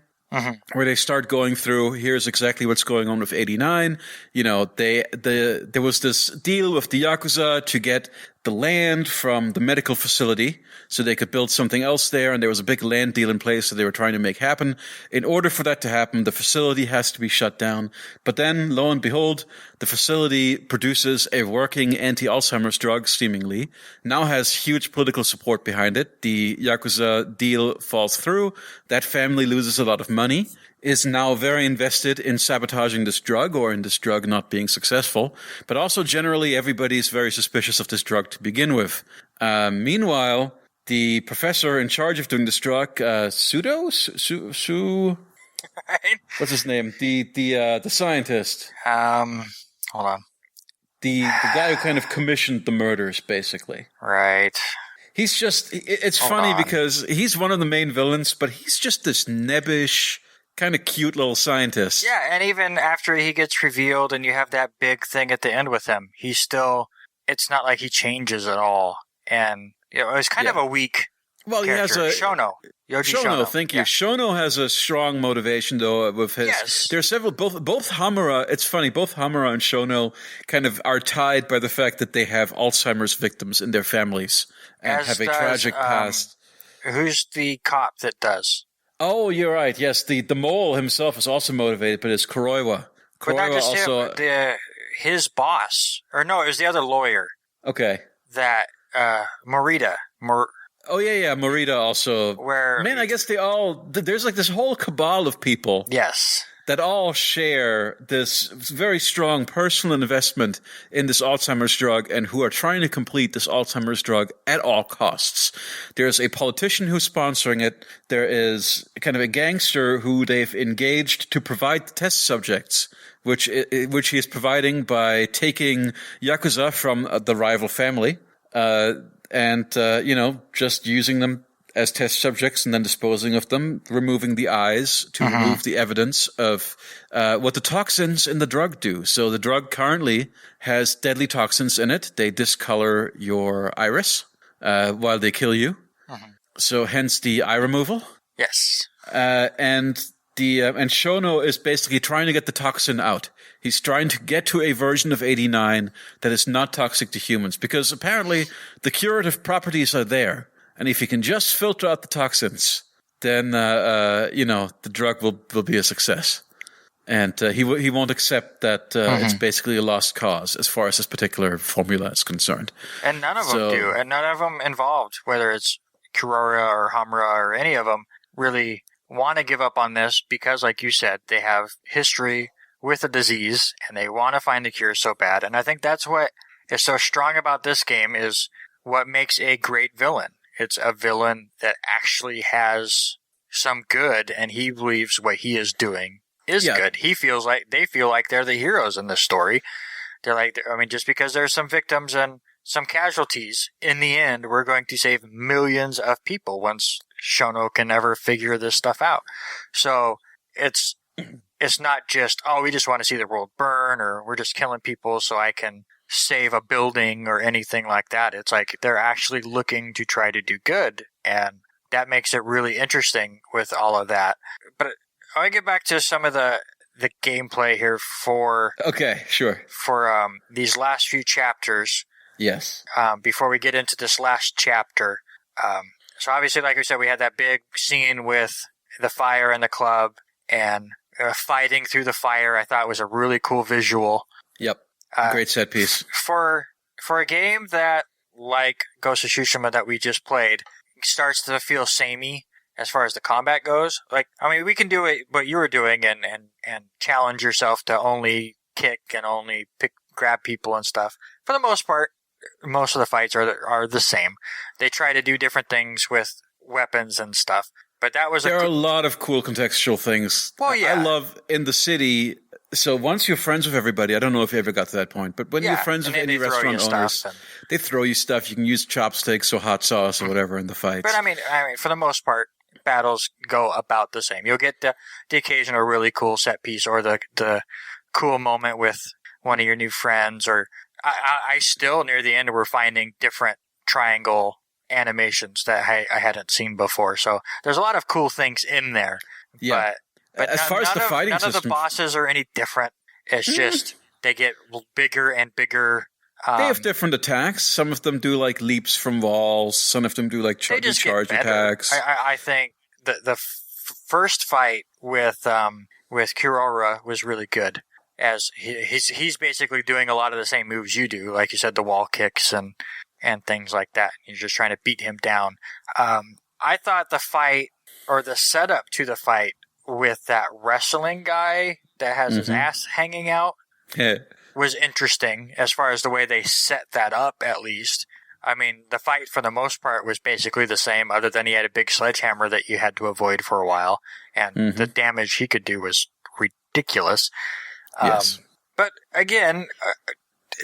where they start going through, here's exactly what's going on with 89. You know, there was this deal with the Yakuza to get the land from the medical facility so they could build something else there, and there was a big land deal in place that they were trying to make happen. In order for that to happen, the facility has to be shut down. But then, lo and behold, the facility produces a working anti-Alzheimer's drug, seemingly, now has huge political support behind it. The Yakuza deal falls through. That family loses a lot of money, is now very invested in sabotaging this drug or in this drug not being successful. But also generally everybody is very suspicious of this drug to begin with. Meanwhile, the professor in charge of doing this drug, what's his name? The scientist. Hold on. The guy who kind of commissioned the murders, basically. Right. He's just, it's funny because he's one of the main villains, but he's just this nebbish, kind of cute little scientist. Yeah, and even after he gets revealed and you have that big thing at the end with him, he's still, it's not like he changes at all. And, you know, it was kind of a weak character. He has a... Shono. Shono, thank you. Yeah. Shono has a strong motivation, though, with his... Yes. There are several... Both Hamura... It's funny, both Hamura and Shono kind of are tied by the fact that they have Alzheimer's victims in their families and have a tragic past. Who's the cop that does? Oh, you're right. Yes, the mole himself is also motivated, but it's Kuroiwa. But not just him, his boss. Or no, it was the other lawyer. Okay. That, Morita. Morita also. Man, I guess there's like this whole cabal of people. Yes. That all share this very strong personal investment in this Alzheimer's drug and who are trying to complete this Alzheimer's drug at all costs. There's a politician who's sponsoring it. There is kind of a gangster who they've engaged to provide the test subjects, which he is providing by taking Yakuza from the rival family, and just using them as test subjects and then disposing of them, removing the eyes to remove the evidence of what the toxins in the drug do. So the drug currently has deadly toxins in it. They discolor your iris while they kill you. So hence the eye removal. Yes. And Shono is basically trying to get the toxin out. He's trying to get to a version of 89 that is not toxic to humans, because apparently the curative properties are there. And if you can just filter out the toxins, then, the drug will be a success. And he won't accept that it's basically a lost cause as far as this particular formula is concerned. And none of them do. And none of them involved, whether it's Kurora or Hamura or any of them, really want to give up on this because, like you said, they have history with a disease and they want to find the cure so bad. And I think that's what is so strong about this game, is what makes a great villain. It's a villain that actually has some good, and he believes what he is doing is good. They feel like they're the heroes in this story. They're like, just because there's some victims and some casualties, in the end, we're going to save millions of people once Shono can ever figure this stuff out. So it's not just, we just want to see the world burn, or we're just killing people so I can save a building or anything like that. It's like they're actually looking to try to do good, and that makes it really interesting with all of that. But I get back to some of the the gameplay here for... Okay, sure. For these last few chapters. Yes. Before we get into this last chapter. So obviously, like we said, we had that big scene with the fire and the club and fighting through the fire. I thought was a really cool visual. Yep. Great set piece. For a game that, like Ghost of Tsushima that we just played, starts to feel samey as far as the combat goes. Like, I mean, we can do it what you were doing and challenge yourself to only kick and only grab people and stuff. For the most part, most of the fights are the same. They try to do different things with weapons and stuff. But that was there are a lot of cool contextual things. Well, yeah. I love in the city. So once you're friends with everybody, I don't know if you ever got to that point, but when you're friends with any restaurant owners, they throw you stuff. You can use chopsticks or hot sauce or whatever in the fights. But I mean, for the most part, battles go about the same. You'll get the occasional really cool set piece or the cool moment with one of your new friends. Or I still near the end we're finding different triangle animations that I hadn't seen before. So there's a lot of cool things in there. Yeah. But as far as the fighting none systems, of the bosses are any different. It's just they get bigger and bigger. They have different attacks. Some of them do like leaps from walls. Some of them do like charge attacks. I think the first fight with Kurora was really good. As he's basically doing a lot of the same moves you do, like you said, the wall kicks and things like that. You're just trying to beat him down. I thought the fight or the setup to the fight with that wrestling guy that has his ass hanging out was interesting as far as the way they set that up, at least. I mean, the fight for the most part was basically the same, other than he had a big sledgehammer that you had to avoid for a while, and the damage he could do was ridiculous. Yes. But again,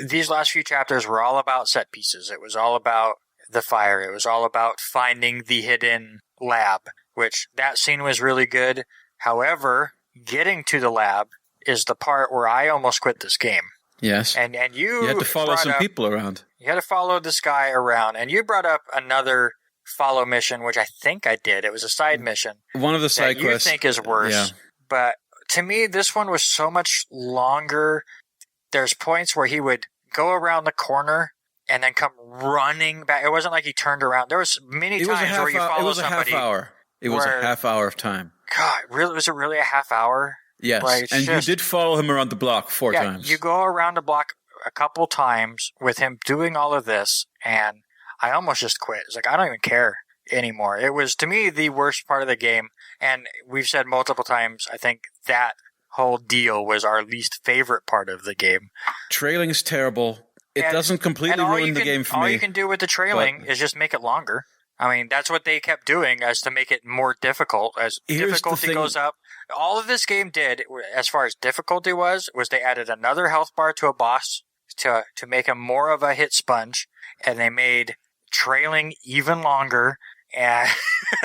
these last few chapters were all about set pieces. It was all about the fire. It was all about finding the hidden lab, which that scene was really good. However, getting to the lab is the part where I almost quit this game. Yes. And you had to follow some people around. You had to follow this guy around. And you brought up another follow mission, which I think I did. It was a side mission. One of the side quests. You think is worse. Yeah. But to me, this one was so much longer. There's points where he would go around the corner and then come running back. It wasn't like he turned around. There was many times where you follow somebody. It was a half hour. It was a half hour of time. God, really? Was it really a half hour? Yes, and you did follow him around the block 4 times. You go around the block a couple times with him doing all of this, and I almost just quit. It's like, I don't even care anymore. It was, to me, the worst part of the game, and we've said multiple times, I think that whole deal was our least favorite part of the game. Trailing is terrible. It doesn't completely ruin the game for me. All you can do with the trailing is just make it longer. I mean, that's what they kept doing, as to make it more difficult. As difficulty goes up, all of this game did, as far as difficulty was they added another health bar to a boss to make him more of a hit sponge, and they made trailing even longer. And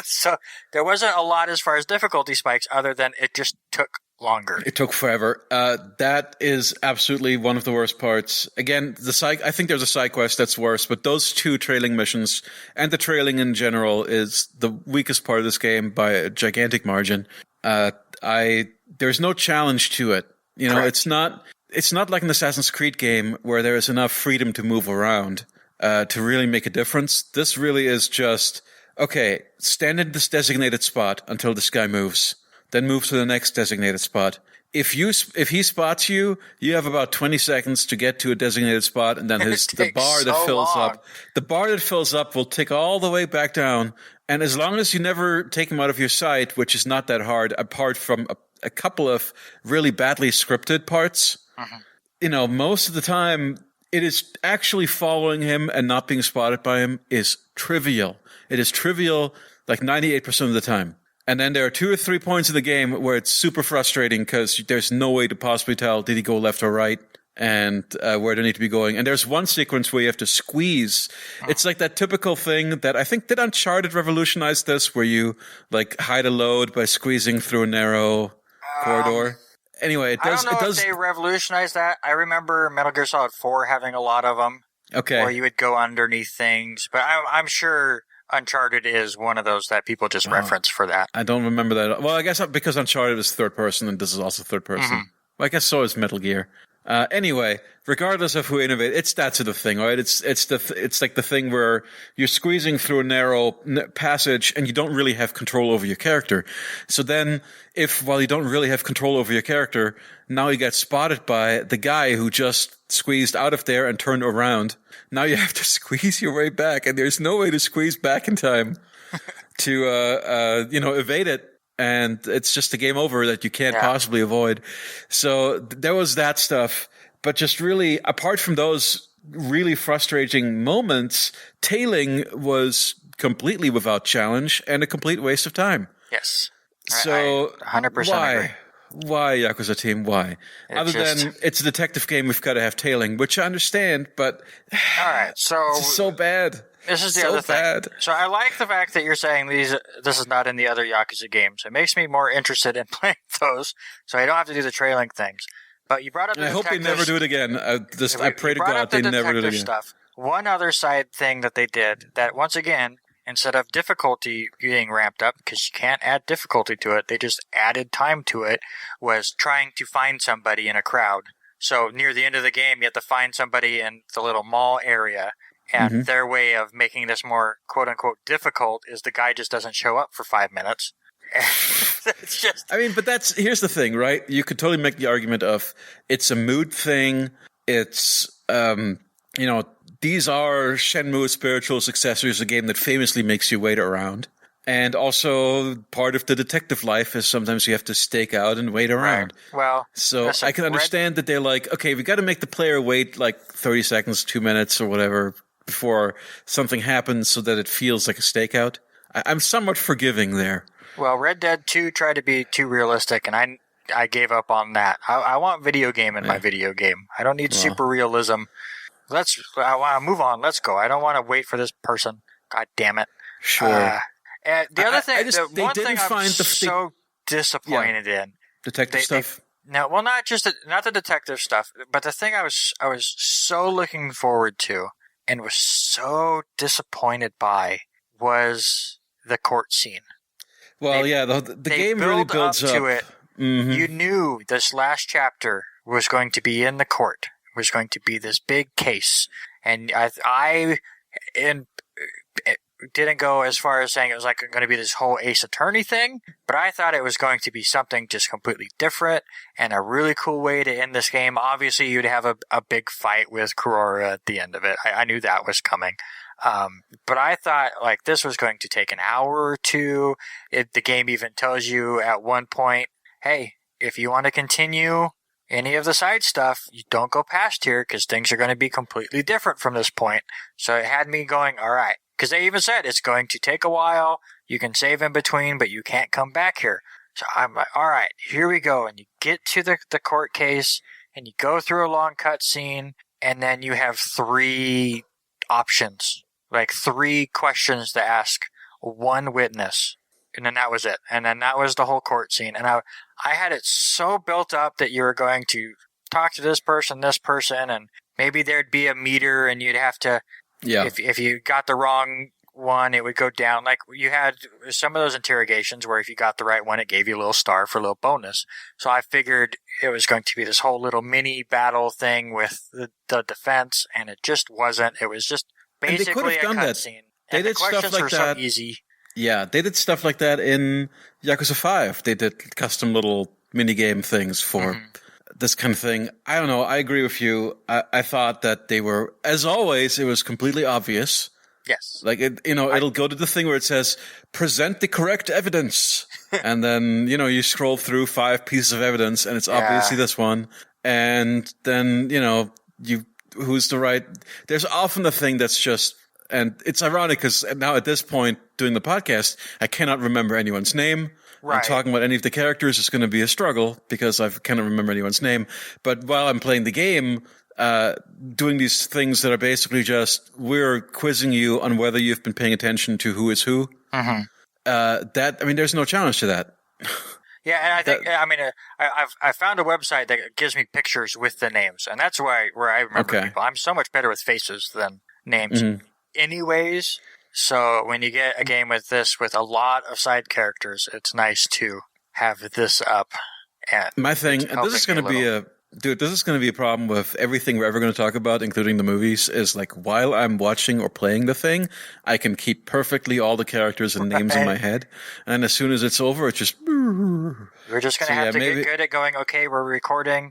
so there wasn't a lot as far as difficulty spikes, other than it just took longer. It took forever. That is absolutely one of the worst parts. Again, I think there's a side quest that's worse, but those 2 trailing missions and the trailing in general is the weakest part of this game by a gigantic margin. There's no challenge to it. You know, Correct. It's not like an Assassin's Creed game where there is enough freedom to move around to really make a difference. This really is just, okay, stand in this designated spot until this guy moves. Then move to the next designated spot. If he spots you, you have about 20 seconds to get to a designated spot, and then the bar that fills up will tick all the way back down. And as long as you never take him out of your sight, which is not that hard, apart from a couple of really badly scripted parts, you know, most of the time it is actually following him and not being spotted by him is trivial. It is trivial like 98% of the time. And then there are 2 or 3 points in the game where it's super frustrating because there's no way to possibly tell, did he go left or right, and where they need to be going. And there's one sequence where you have to squeeze. It's like that typical thing that I think, did Uncharted revolutionize this, where you like hide a load by squeezing through a narrow corridor? Anyway, it does. I don't know if they revolutionized that. I remember Metal Gear Solid 4 having a lot of them. Okay. Where you would go underneath things. But I'm sure Uncharted is one of those that people just reference for that. I don't remember that. Well, I guess because Uncharted is third person and this is also third person. Mm-hmm. Well, I guess so is Metal Gear. Anyway, regardless of who innovated, it's that sort of thing, right? It's like the thing where you're squeezing through a narrow passage and you don't really have control over your character. So then, while you don't really have control over your character, now you get spotted by the guy who just squeezed out of there and turned around. Now you have to squeeze your way back, and there's no way to squeeze back in time to evade it. And it's just a game over that you can't possibly avoid. So there was that stuff. But just really, apart from those really frustrating moments, tailing was completely without challenge and a complete waste of time. Yes. So I 100% agree. Why, Yakuza Team? Why? Other than it's a detective game, we've got to have tailing, which I understand, but all right, so it's so bad. This is the other thing. So I like the fact that you're saying this is not in the other Yakuza games. It makes me more interested in playing those, so I don't have to do the trailing things. But you brought up the detective. I hope they never do it again. I pray to God they never do it again. Stuff. One other side thing that they did that, once again, instead of difficulty being ramped up, because you can't add difficulty to it, they just added time to it, was trying to find somebody in a crowd. So near the end of the game, you have to find somebody in the little mall area. And their way of making this more quote-unquote difficult is the guy just doesn't show up for 5 minutes. It's just... I mean, but here's the thing, right? You could totally make the argument of it's a mood thing. It's, these are Shenmue's spiritual successors, a game that famously makes you wait around. And also part of the detective life is sometimes you have to stake out and wait around. Right. Well, so I can understand that they're like, okay, we got to make the player wait like 30 seconds, 2 minutes or whatever before something happens so that it feels like a stakeout. I'm somewhat forgiving there. Well, Red Dead 2 tried to be too realistic, and I gave up on that. I want video game in my video game. I don't need super realism. I want to move on. Let's go. I don't want to wait for this person. God damn it. Sure. And the other thing, one thing I'm so disappointed in. Detective stuff? No, well, not the detective stuff, but the thing I was so looking forward to and was so disappointed by was the court scene. Well, the game really builds up to it. Mm-hmm. You knew this last chapter was going to be in the court, was going to be this big case, and I didn't go as far as saying it was like going to be this whole Ace Attorney thing, but I thought it was going to be something just completely different and a really cool way to end this game. Obviously, you'd have a big fight with Kurora at the end of it. I knew that was coming. But I thought like this was going to take an hour or two. The game even tells you at one point, hey, if you want to continue any of the side stuff, you don't go past here because things are going to be completely different from this point. So it had me going, all right. Because they even said it's going to take a while. You can save in between, but you can't come back here. So I'm like, all right, here we go. And you get to the court case, and you go through a long cutscene, and then you have 3 options, like 3 questions to ask one witness. And then that was it. And then that was the whole court scene. And I had it so built up that you were going to talk to this person, and maybe there'd be a meter, and you'd have to... Yeah. If you got the wrong one, it would go down. Like you had some of those interrogations where if you got the right one, it gave you a little star for a little bonus. So I figured it was going to be this whole little mini battle thing with the defense, and it just wasn't. It was just basically a cutscene. They did stuff like that. So easy. Yeah, they did stuff like that in Yakuza 5. They did custom little minigame things for this kind of thing. I don't know. I agree with you. I thought that they were, as always, it was completely obvious. Yes. Like, it'll go to the thing where it says, present the correct evidence. And then, you scroll through 5 pieces of evidence, and it's obviously this one. And then, who's the right... There's often the thing that's just... And it's ironic because now at this point, doing the podcast, I cannot remember anyone's name. Right. And talking about any of the characters is going to be a struggle because I cannot remember anyone's name. But while I'm playing the game, doing these things that are basically just, we're quizzing you on whether you've been paying attention to who is who. There's no challenge to that. Yeah, and I think, I found a website that gives me pictures with the names, and that's where I remember people. I'm so much better with faces than names. Anyways, So when you get a game with this with a lot of side characters, it's nice to have this up. And my thing, this is going to be this is going to be a problem with everything we're ever going to talk about, including the movies, is like while I'm watching or playing the thing, I can keep perfectly all the characters and names in my head. And as soon as it's over, it's just... We're just going to have to get good at going, okay, we're recording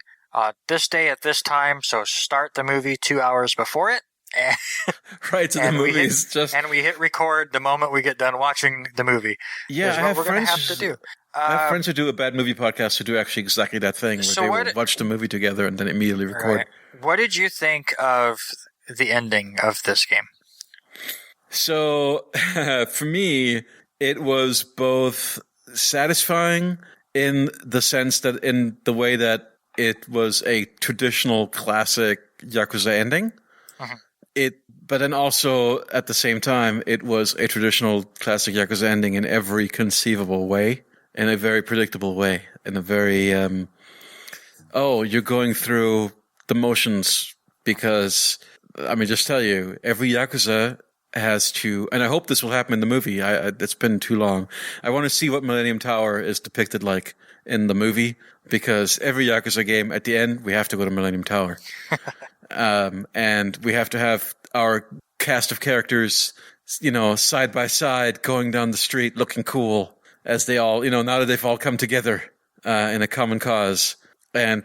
this day at this time, so start the movie 2 hours before it. Right, so the movie is just... And we hit record the moment we get done watching the movie. Yeah, I have what we're going to have to do. I have friends who do a bad movie podcast who do actually exactly that thing, where they will watch the movie together and then immediately record. Right. What did you think of the ending of this game? So, for me, it was both satisfying in the sense that in the way that it was a traditional classic Yakuza ending. Uh-huh. But then also, at the same time, it was a traditional classic Yakuza ending in every conceivable way. In a very predictable way, in a very, you're going through the motions because, I mean, just tell you, every Yakuza has to, and I hope this will happen in the movie. It's been too long. I want to see what Millennium Tower is depicted like in the movie because every Yakuza game, at the end, we have to go to Millennium Tower. And we have to have our cast of characters, side by side going down the street looking cool. As they all, now that they've all come together in a common cause. And,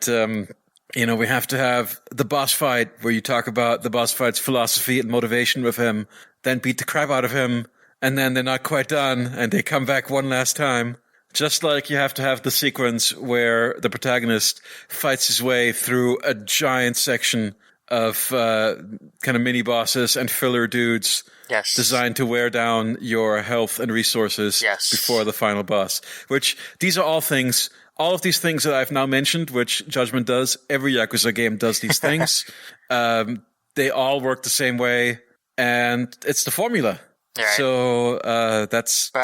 we have to have the boss fight where you talk about the boss fight's philosophy and motivation with him, then beat the crap out of him, and then they're not quite done, and they come back one last time. Just like you have to have the sequence where the protagonist fights his way through a giant section of kind of mini-bosses and filler dudes. Yes. Designed to wear down your health and resources before the final boss. Which, these are all of these things that I've now mentioned, which Judgment does. Every Yakuza game does these things. They all work the same way, and it's the formula. Right. So,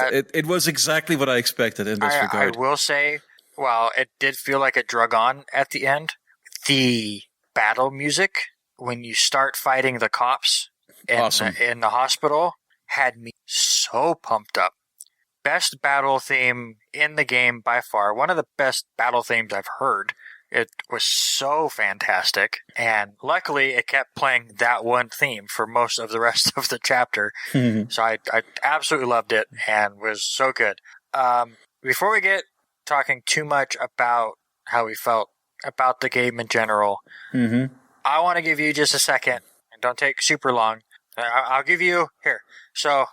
it was exactly what I expected in this regard. I will say, while it did feel like it drug on at the end, the battle music, when you start fighting the cops... Awesome. In the hospital had me so pumped up. Best battle theme in the game by far. One of the best battle themes I've heard. It was so fantastic. And luckily it kept playing that one theme for most of the rest of the chapter. So I absolutely loved it and was so good. Before we get talking too much about how we felt about the game in general, I want to give you just a second, and don't take super long. I'll give you here. So,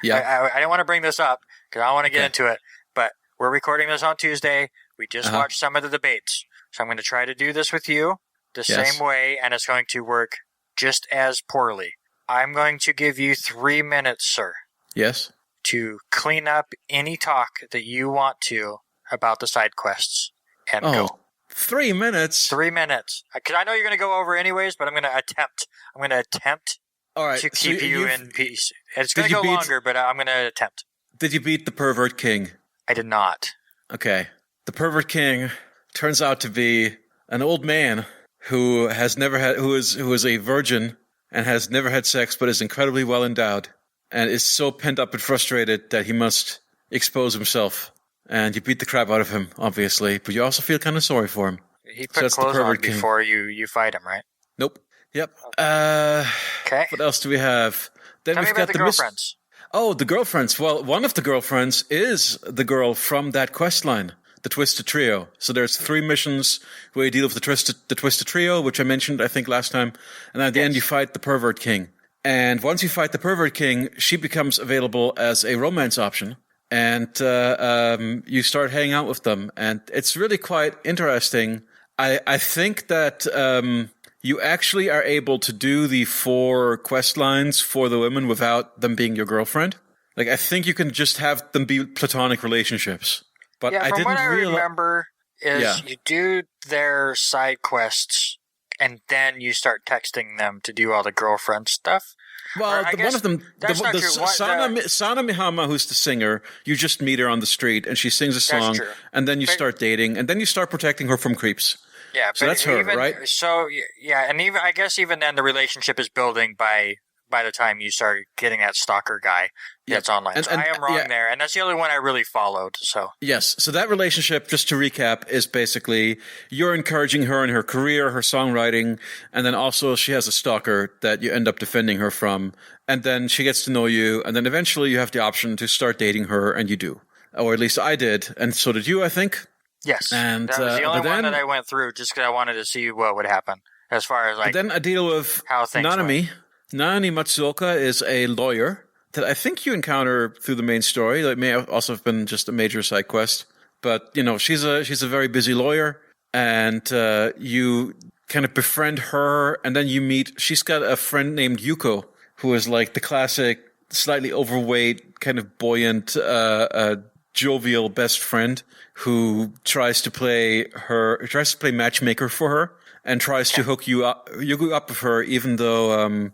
I didn't want to bring this up because I want to get into it. But we're recording this on Tuesday. We just watched some of the debates, so I'm going to try to do this with you the same way, and it's going to work just as poorly. I'm going to give you 3 minutes, sir. Yes. To clean up any talk that you want to about the side quests, and go. 3 minutes. 3 minutes. Because I know you're going to go over anyways, but I'm going to attempt. All right, to keep you in peace. It's going to go longer, but I'm going to attempt. Did you beat the Pervert King? I did not. Okay. The Pervert King turns out to be an old man who is a virgin and has never had sex, but is incredibly well endowed and is so pent up and frustrated that he must expose himself. And you beat the crap out of him, obviously, but you also feel kind of sorry for him. He put clothes on before you fight him, right? Nope. Yep. Okay. What else do we have? Then Tell me about the girlfriends. The girlfriends. Well, one of the girlfriends is the girl from that quest line, the Twisted Trio. So there's 3 missions where you deal with the Twisted Trio, which I mentioned, I think, last time. And at the end, you fight the Pervert King. And once you fight the Pervert King, she becomes available as a romance option. And you start hanging out with them. And it's really quite interesting. I think that... you actually are able to do the 4 quest lines for the women without them being your girlfriend. Like, I think you can just have them be platonic relationships. But yeah, from what I remember is you do their side quests, and then you start texting them to do all the girlfriend stuff. Well, one of them, Sana Mihama, who's the singer, you just meet her on the street, and she sings a song, and then you start dating, and then you start protecting her from creeps. Yeah, so that's her, right? So, yeah, and even I guess even then the relationship is building by by the time you start getting that stalker guy that's online. So I am wrong there, and that's the only one I really followed. So yes, so that relationship, just to recap, is basically you're encouraging her in her career, her songwriting, and then also she has a stalker that you end up defending her from, and then she gets to know you, and then eventually you have the option to start dating her, and you do. Or at least I did, and so did you, I think. Yes, and that was the only one that I went through just because I wanted to see what would happen as far as like. But then I deal with how things Nanami. Nanami Matsuoka is a lawyer that I think you encounter through the main story. That may also have been just a major side quest, but she's a very busy lawyer, and you kind of befriend her, and then you meet. She's got a friend named Yuko, who is like the classic, slightly overweight, kind of buoyant, jovial best friend who tries to play matchmaker for her and tries to hook you up with her, even though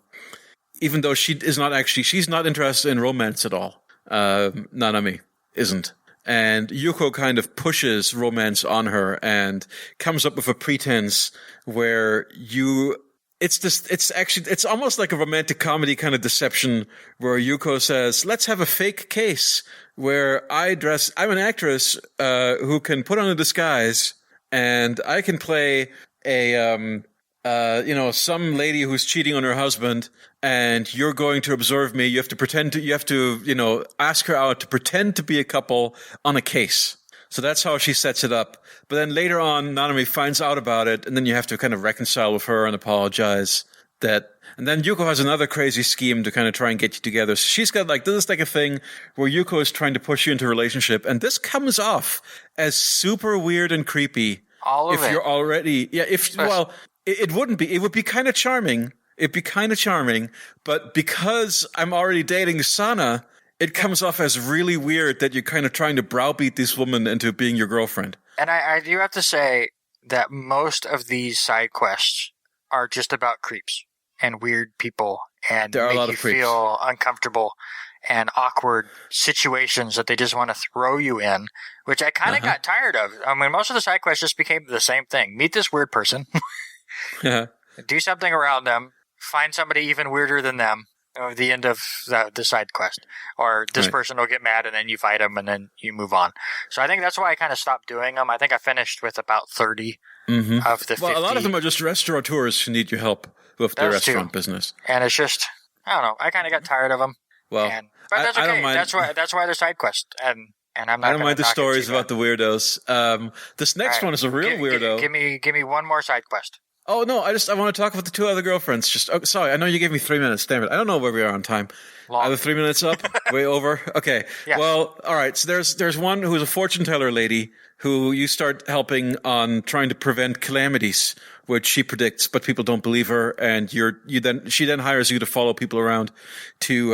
she is not actually, she's not interested in romance at all. Nanami isn't. And Yuko kind of pushes romance on her and comes up with a pretense where it's almost like a romantic comedy kind of deception where Yuko says, let's have a fake case where I'm an actress, who can put on a disguise and I can play some lady who's cheating on her husband, and you're going to observe me. You have to ask her out to pretend to be a couple on a case. So that's how she sets it up. But then later on, Nanami finds out about it, and then you have to kind of reconcile with her and apologize. And then Yuko has another crazy scheme to kind of try and get you together. So she's got this is like a thing where Yuko is trying to push you into a relationship, and this comes off as super weird and creepy. All of it. You're already, it wouldn't be. It would be kind of charming. It'd be kind of charming, but because I'm already dating Sana, it comes off as really weird that you're kind of trying to browbeat this woman into being your girlfriend. And I do have to say that most of these side quests are just about creeps and weird people and make you feel uncomfortable and awkward situations that they just want to throw you in, which I kind of got tired of. I mean, most of the side quests just became the same thing. Meet this weird person, do something around them, find somebody even weirder than them at the end of the side quest. Or this person will get mad and then you fight them and then you move on. So I think that's why I kind of stopped doing them. I think I finished with about 30 of the 50. Well, a lot of them are just restaurateurs who need your help with their restaurant business. And it's just, I don't know, I kind of got tired of them. Well, but that's okay. I don't mind. That's why they're side quests. And I'm not. I don't mind the stories about the weirdos. This next one is a real weirdo. Give me one more side quest. Oh no! I want to talk about the two other girlfriends. Sorry, I know you gave me 3 minutes. Damn it! I don't know where we are on time. Long. Are the 3 minutes up? Way over? Okay. Yes. Well, all right. So there's one who's a fortune teller lady who you start helping on trying to prevent calamities, which she predicts, but people don't believe her, and she then hires you to follow people around to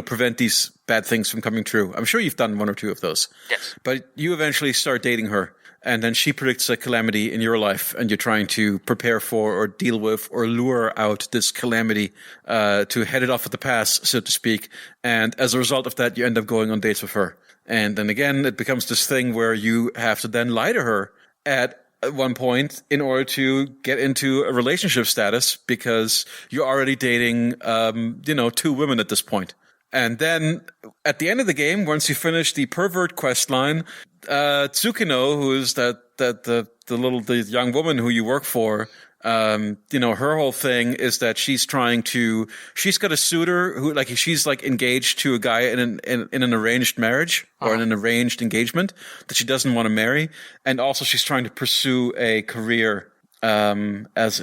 prevent these bad things from coming true. I'm sure you've done one or two of those. Yes. But you eventually start dating her. And then she predicts a calamity in your life, and you're trying to prepare for or deal with or lure out this calamity to head it off at the pass, so to speak. And as a result of that, you end up going on dates with her. And then again, it becomes this thing where you have to then lie to her at one point in order to get into a relationship status because you're already dating, two women at this point. And then at the end of the game, once you finish the pervert quest line, Tsukino, who is the young woman who you work for, her whole thing is that she's got a suitor who she's engaged to a guy in an arranged marriage or in an arranged engagement that she doesn't want to marry. And also she's trying to pursue a career, as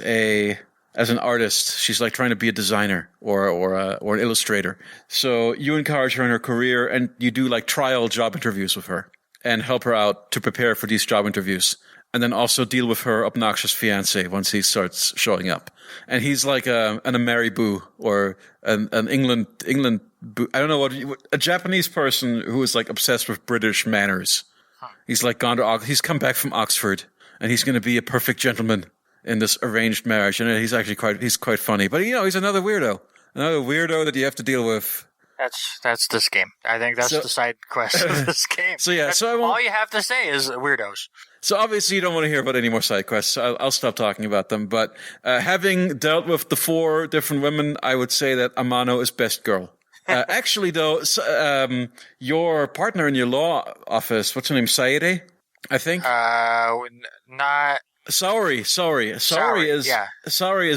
an artist. She's trying to be a designer or an illustrator. So you encourage her in her career and you do trial job interviews with her and help her out to prepare for these job interviews. And then also deal with her obnoxious fiancé once he starts showing up. And he's like an Ameriboo or an England boo. I don't know a Japanese person who is obsessed with British manners. He's he's come back from Oxford and he's going to be a perfect gentleman in this arranged marriage. And he's actually quite funny. But he's another weirdo that you have to deal with. That's this game. I think that's the side quest of this game. All you have to say is weirdos. So obviously you don't want to hear about any more side quests. So I'll stop talking about them. But having dealt with the 4 different women, I would say that Amano is best girl. Actually, though, your partner in your law office, what's her name, Saide, I think? Not... Saori is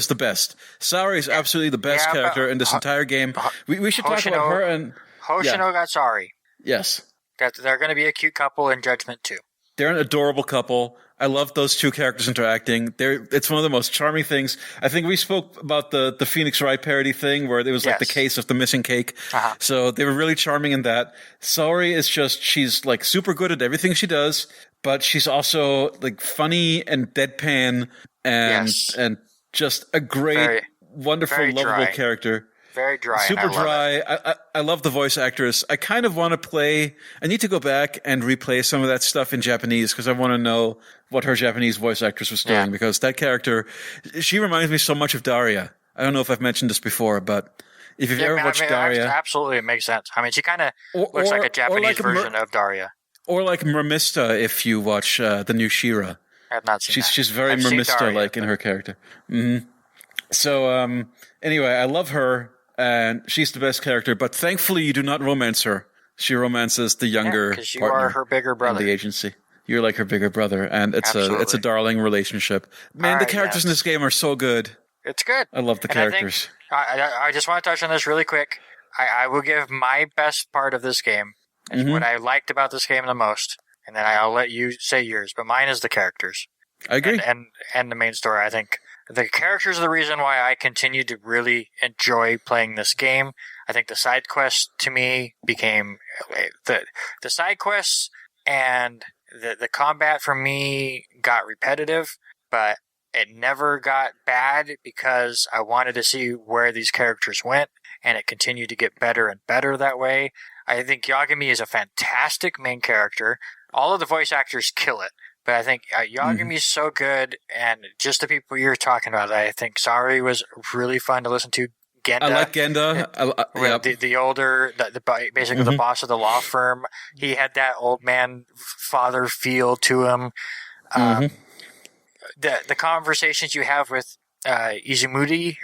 the best. Saori is absolutely the best character in this entire game. We should talk about her and Hoshino got Saori. Yes, they're going to be a cute couple in Judgment 2. They're an adorable couple. I love those 2 characters interacting. It's one of the most charming things. I think we spoke about the Phoenix Wright parody thing where it was like the case of the missing cake. Uh-huh. So they were really charming in that. Saori is she's like super good at everything she does, but she's also like funny and deadpan and just a great, wonderful, lovable character. Very dry. Super dry. I love the voice actress. I kind of want to I need to go back and replay some of that stuff in Japanese because I want to know what her Japanese voice actress was doing because that character, she reminds me so much of Daria. I don't know if I've mentioned this before, but if you've ever watched Daria. Absolutely, it makes sense. I mean, she kind of looks like a Japanese version of Daria. Or like Mermista if you watch the new She-Ra. I have not seen that. She's very Mermista-like in her character. Mm-hmm. So anyway, I love her. And she's the best character, but thankfully you do not romance her. She romances the younger because you partner are her bigger brother in the agency. You're like her bigger brother, and it's a darling relationship. Man, the characters in this game are so good. It's good. I love the characters. I just want to touch on this really quick. I will give my best part of this game, and what I liked about this game the most, and then I'll let you say yours. But mine is the characters. I agree. And the main story. I think the characters are the reason why I continue to really enjoy playing this game. I think the side quests to me became the side quests and the combat for me got repetitive, but it never got bad because I wanted to see where these characters went, and it continued to get better and better that way. I think Yagami is a fantastic main character. All of the voice actors kill it. But I think Yagami is so good, and just the people you're talking about, I think Saori was really fun to listen to. Genda. I like Genda. The older, basically the boss of the law firm. He had that old man father feel to him. The conversations you have with Izumida,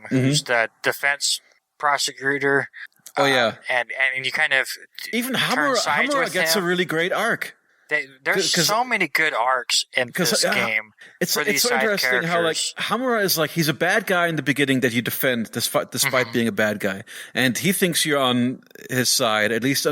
who's the defense prosecutor. Oh yeah, and you kind of even Hamura gets a really great arc. There's so many good arcs in this game. It's so interesting how Hamura is he's a bad guy in the beginning that you defend despite being a bad guy, and he thinks you're on his side at least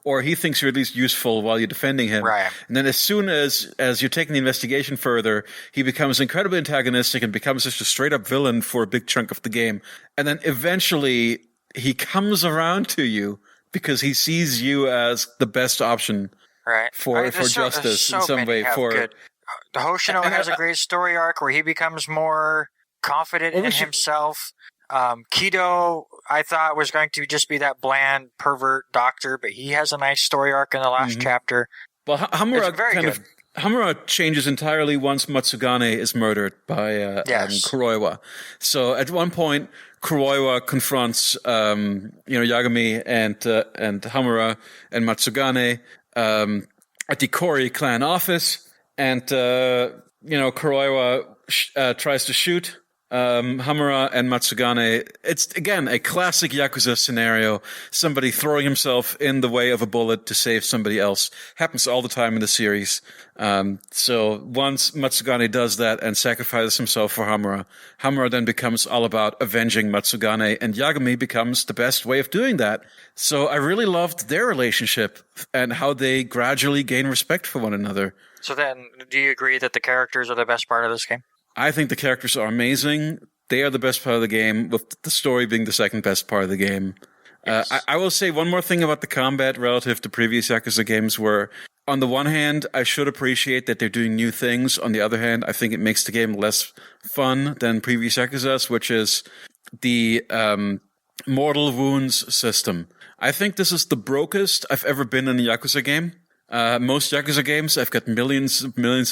or he thinks you're at least useful while you're defending him. Right. And then as soon as you're taking the investigation further, he becomes incredibly antagonistic and becomes just a straight up villain for a big chunk of the game, and then eventually he comes around to you because he sees you as the best option for justice in some way. The Hoshino has a great story arc where he becomes more confident in himself. Kido, I thought, was going to just be that bland pervert doctor, but he has a nice story arc in the last chapter. Well, Hamura changes entirely once Matsugane is murdered by Kuroiwa. So at one point, Kuroiwa confronts Yagami and Hamura and Matsugane at the Kori clan office, and Kuroiwa tries to shoot Hamura and Matsugane. It's again a classic Yakuza scenario. Somebody throwing himself in the way of a bullet to save somebody else. Happens all the time in the series. So once Matsugane does that and sacrifices himself for Hamura, Hamura then becomes all about avenging Matsugane, and Yagami becomes the best way of doing that. So I really loved their relationship and how they gradually gain respect for one another. So then, do you agree that the characters are the best part of this game? I think the characters are amazing. They are the best part of the game, with the story being the second best part of the game. Yes. I will say one more thing about the combat relative to previous Yakuza games, where on the one hand, I should appreciate that they're doing new things. On the other hand, I think it makes the game less fun than previous Yakuzas, which is the mortal wounds system. I think this is the brokest I've ever been in a Yakuza game. Most Yakuza games, I've got millions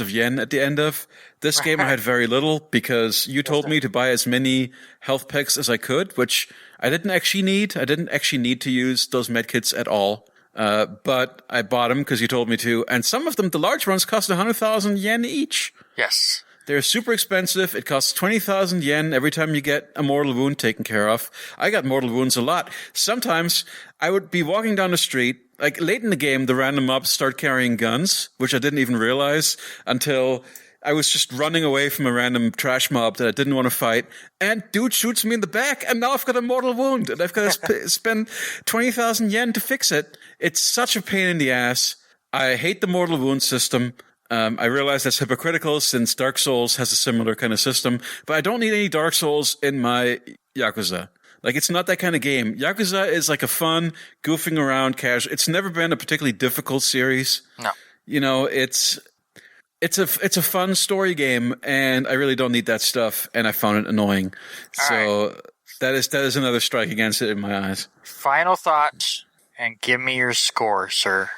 of yen at the end of. This game, I had very little because you told me to buy as many health packs as I could, which I didn't actually need. I didn't actually need to use those medkits at all. But I bought them because you told me to. And some of them, the large ones, cost 100,000 yen each. Yes. They're super expensive. It costs 20,000 yen every time you get a mortal wound taken care of. I got mortal wounds a lot. Sometimes I would be walking down the street. Like late in the game, the random mobs start carrying guns, which I didn't even realize until I was just running away from a random trash mob that I didn't want to fight. And dude shoots me in the back, and now I've got a mortal wound, and I've got to spend 20,000 yen to fix it. It's such a pain in the ass. I hate the mortal wound system. I realize that's hypocritical since Dark Souls has a similar kind of system, but I don't need any Dark Souls in my Yakuza. Like, it's not that kind of game. Yakuza is like a fun, goofing around, casual. It's never been a particularly difficult series. No. You know, it's a fun story game, and I really don't need that stuff, and I found it annoying. So that is another strike against it in my eyes. Final thoughts, and give me your score, sir.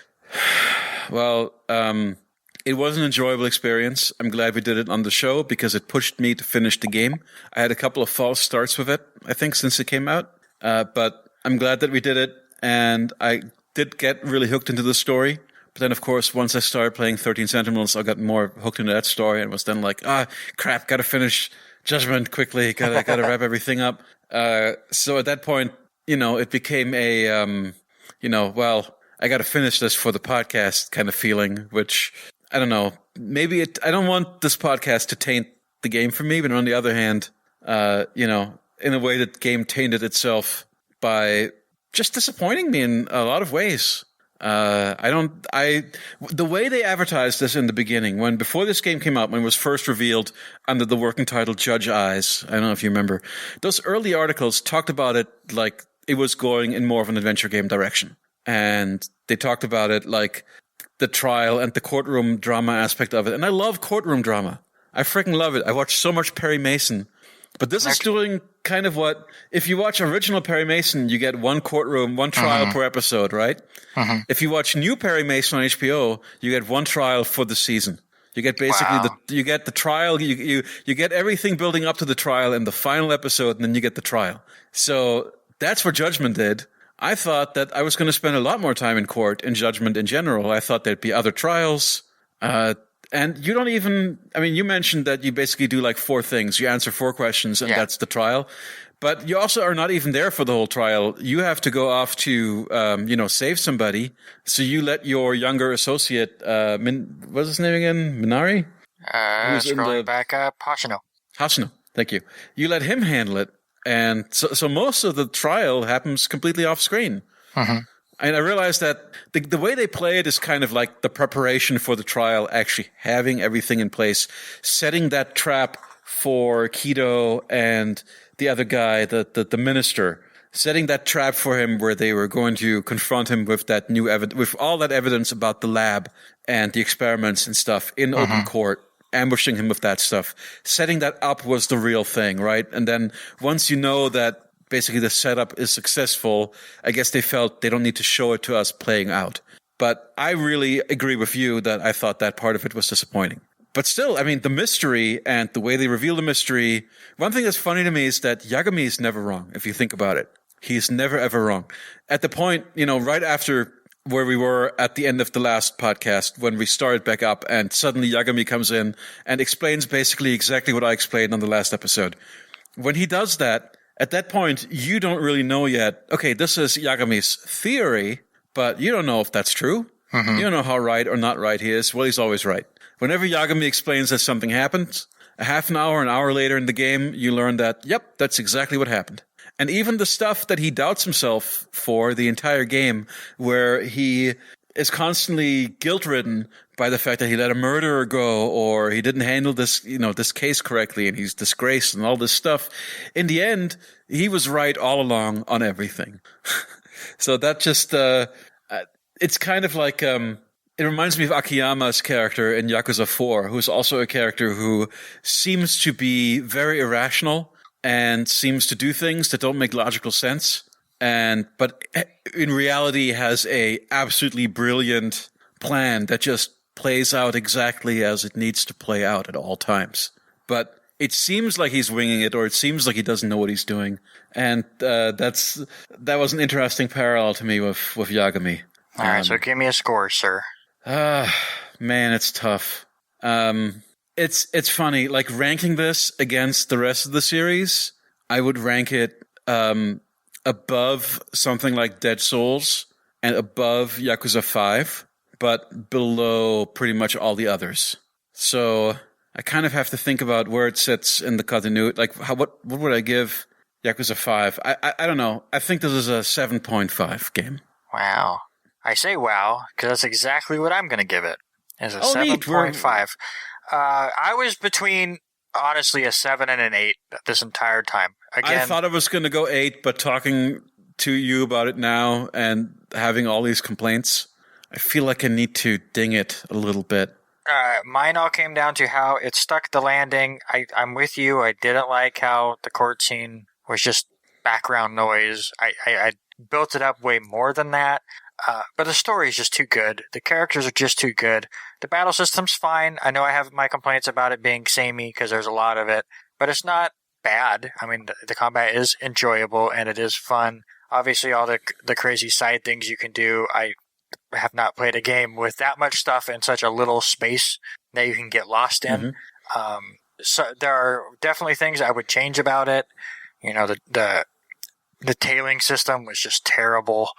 Well, it was an enjoyable experience. I'm glad we did it on the show because it pushed me to finish the game. I had a couple of false starts with it, I think, since it came out. But I'm glad that we did it, and I did get really hooked into the story. But then, of course, once I started playing 13 Sentinels, I got more hooked into that story and was then like, crap, gotta finish Judgment quickly, gotta wrap everything up. So at that point, you know, it became a, well, I gotta finish this for the podcast kind of feeling, which... I don't know. Maybe I don't want this podcast to taint the game for me, but on the other hand, in a way that the game tainted itself by just disappointing me in a lot of ways. The way they advertised this in the beginning, before this game came out, when it was first revealed under the working title Judge Eyes, I don't know if you remember, those early articles talked about it like it was going in more of an adventure game direction. And they talked about it like the trial and the courtroom drama aspect of it. And I love courtroom drama. I freaking love it. I watch so much Perry Mason. But this is doing kind of what, if you watch original Perry Mason, you get one courtroom, one trial per episode, right? If you watch new Perry Mason on HBO, you get one trial for the season. You get basically you get the trial, you get everything building up to the trial in the final episode, and then you get the trial. So that's what Judgment did. I thought that I was going to spend a lot more time in court in Judgment in general. I thought there'd be other trials. And you don't even, you mentioned that you basically do like 4 things. You answer 4 questions and that's the trial. But you also are not even there for the whole trial. You have to go off to, save somebody. So you let your younger associate, what's his name again? Minari? Scrolling back up, Hashino, thank you. You let him handle it. And so most of the trial happens completely off screen. And I realized that the way they play it is kind of like the preparation for the trial, actually having everything in place, setting that trap for Kido and the other guy, the minister, setting that trap for him where they were going to confront him with that new evidence, with all that evidence about the lab and the experiments and stuff in open court. Ambushing him with that stuff. Setting that up was the real thing, right? And then once you know that basically the setup is successful, I guess they felt they don't need to show it to us playing out. But I really agree with you that I thought that part of it was disappointing. But still, the mystery and the way they reveal the mystery, one thing that's funny to me is that Yagami is never wrong, if you think about it. He's never, ever wrong. At the point, right after where we were at the end of the last podcast when we started back up and suddenly Yagami comes in and explains basically exactly what I explained on the last episode. When he does that, at that point, you don't really know yet, okay, this is Yagami's theory, but you don't know if that's true. You don't know how right or not right he is. Well, he's always right. Whenever Yagami explains that something happened, a half an hour later in the game, you learn that, yep, that's exactly what happened. And even the stuff that he doubts himself for the entire game, where he is constantly guilt-ridden by the fact that he let a murderer go, or he didn't handle this, this case correctly, and he's disgraced and all this stuff. In the end, he was right all along on everything. So that just, it's kind of like, it reminds me of Akiyama's character in Yakuza 4, who's also a character who seems to be very irrational and seems to do things that don't make logical sense, but in reality has a absolutely brilliant plan that just plays out exactly as it needs to play out at all times. But it seems like he's winging it, or it seems like he doesn't know what he's doing. And that was an interesting parallel to me with Yagami. All right, so give me a score, sir. Man, it's tough. It's funny, like ranking this against the rest of the series, I would rank it above something like Dead Souls and above Yakuza 5, but below pretty much all the others. So I kind of have to think about where it sits in the continuity. Like, what would I give Yakuza 5? I don't know. I think this is a 7.5 game. Wow. I say wow, because that's exactly what I'm going to give it. It's a 7.5. I was between, honestly, a 7 and an 8 this entire time. Again, I thought I was going to go 8, but talking to you about it now and having all these complaints, I feel like I need to ding it a little bit. Mine all came down to how it stuck the landing. I'm with you. I didn't like how the court scene was just background noise. I built it up way more than that. But the story is just too good. The characters are just too good. The battle system's fine. I know I have my complaints about it being samey because there's a lot of it, but it's not bad. I mean, the combat is enjoyable and it is fun. Obviously, all the crazy side things you can do. I have not played a game with that much stuff in such a little space that you can get lost in. Mm-hmm. So there are definitely things I would change about it. You know, the tailing system was just terrible.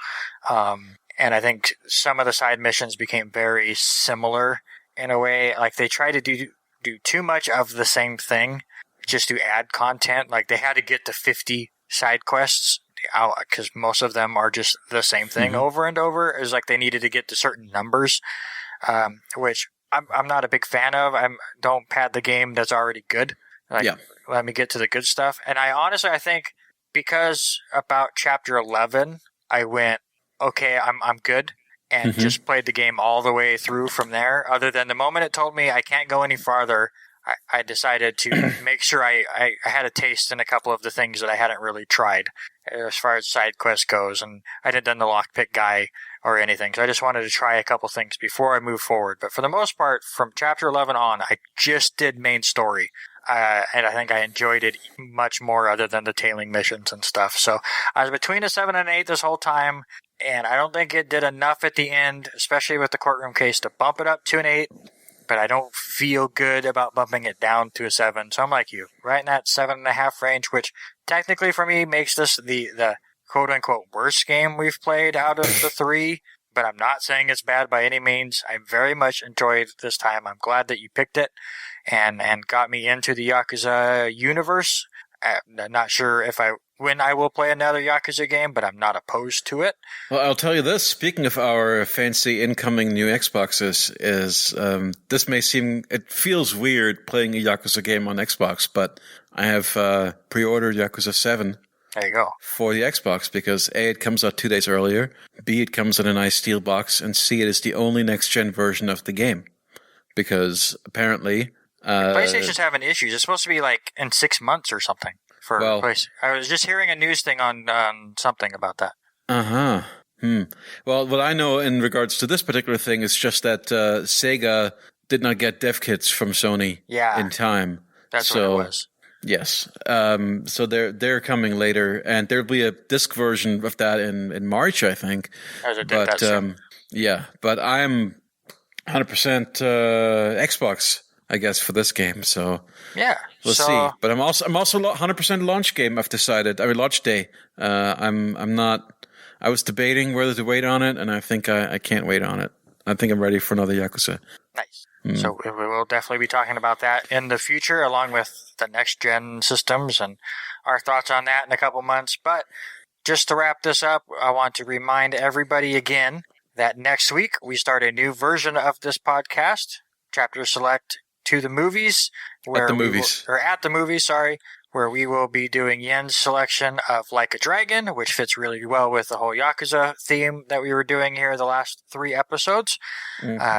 And I think some of the side missions became very similar in a way. Like they tried to do too much of the same thing just to add content. Like they had to get to 50 side quests because most of them are just the same thing over and over. It's like they needed to get to certain numbers, which I'm not a big fan of. Don't pad the game that's already good. Like, let me get to the good stuff. And I think because about chapter 11, I went, okay, I'm good, and just played the game all the way through from there. Other than the moment it told me I can't go any farther, I decided to make sure I had a taste in a couple of the things that I hadn't really tried as far as side quest goes, and I hadn't done the lockpick guy or anything, so I just wanted to try a couple things before I moved forward. But for the most part, from chapter 11 on, I just did main story. And I think I enjoyed it much more other than the tailing missions and stuff. So I was between a 7 and 8 this whole time, and I don't think it did enough at the end, especially with the courtroom case, to bump it up to an 8. But I don't feel good about bumping it down to a 7. So I'm like you, right in that 7.5 range, which technically for me makes this the quote-unquote worst game we've played out of the 3. But I'm not saying it's bad by any means. I very much enjoyed this time. I'm glad that you picked it and got me into the Yakuza universe. I'm not sure when I will play another Yakuza game, but I'm not opposed to it. Well, I'll tell you this. Speaking of our fancy incoming new Xboxes, it feels weird playing a Yakuza game on Xbox, but I have pre-ordered Yakuza 7. There you go. For the Xbox, because A, it comes out 2 days earlier, B, it comes in a nice steel box, and C, it is the only next-gen version of the game. Because apparently... PlayStation's having issues. It's supposed to be like in 6 months or something for PlayStation. I was just hearing a news thing on something about that. Well, what I know in regards to this particular thing is just that Sega did not get dev kits from Sony in time. That's what it was. Yes. So they're coming later, and there'll be a disc version of that in March, I think. But I'm 100% Xbox, I guess, for this game. So we'll see. But I'm also 100% launch game. I've decided. I mean, launch day. I'm not. I was debating whether to wait on it, and I think I can't wait on it. I think I'm ready for another Yakuza. Nice. So we will definitely be talking about that in the future, along with the next-gen systems and our thoughts on that in a couple months. But just to wrap this up, I want to remind everybody again that next week we start a new version of this podcast, Chapter Select to the Movies. At the movies, where we will be doing Yen's selection of Like a Dragon, which fits really well with the whole Yakuza theme that we were doing here the last 3 episodes.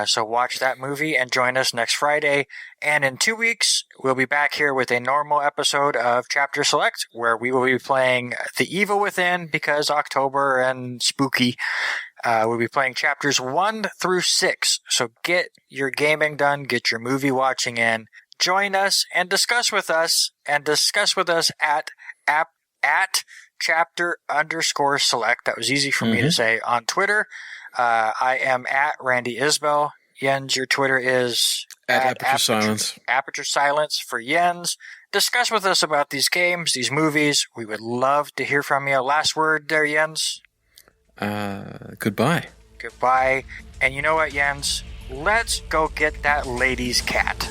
So watch that movie and join us next Friday. And in 2 weeks, we'll be back here with a normal episode of Chapter Select, where we will be playing The Evil Within, because October and spooky. We'll be playing chapters 1 through 6. So get your gaming done, get your movie watching in, join us and discuss with us at chapter_select. That was easy for me to say on Twitter. I am at Randy Isbell. Jens, your Twitter is at Aperture Silence. Aperture Silence for Jens. Discuss with us about these games, these movies. We would love to hear from you. Last word there, Jens? Goodbye. Goodbye. And you know what, Jens? Let's go get that lady's cat.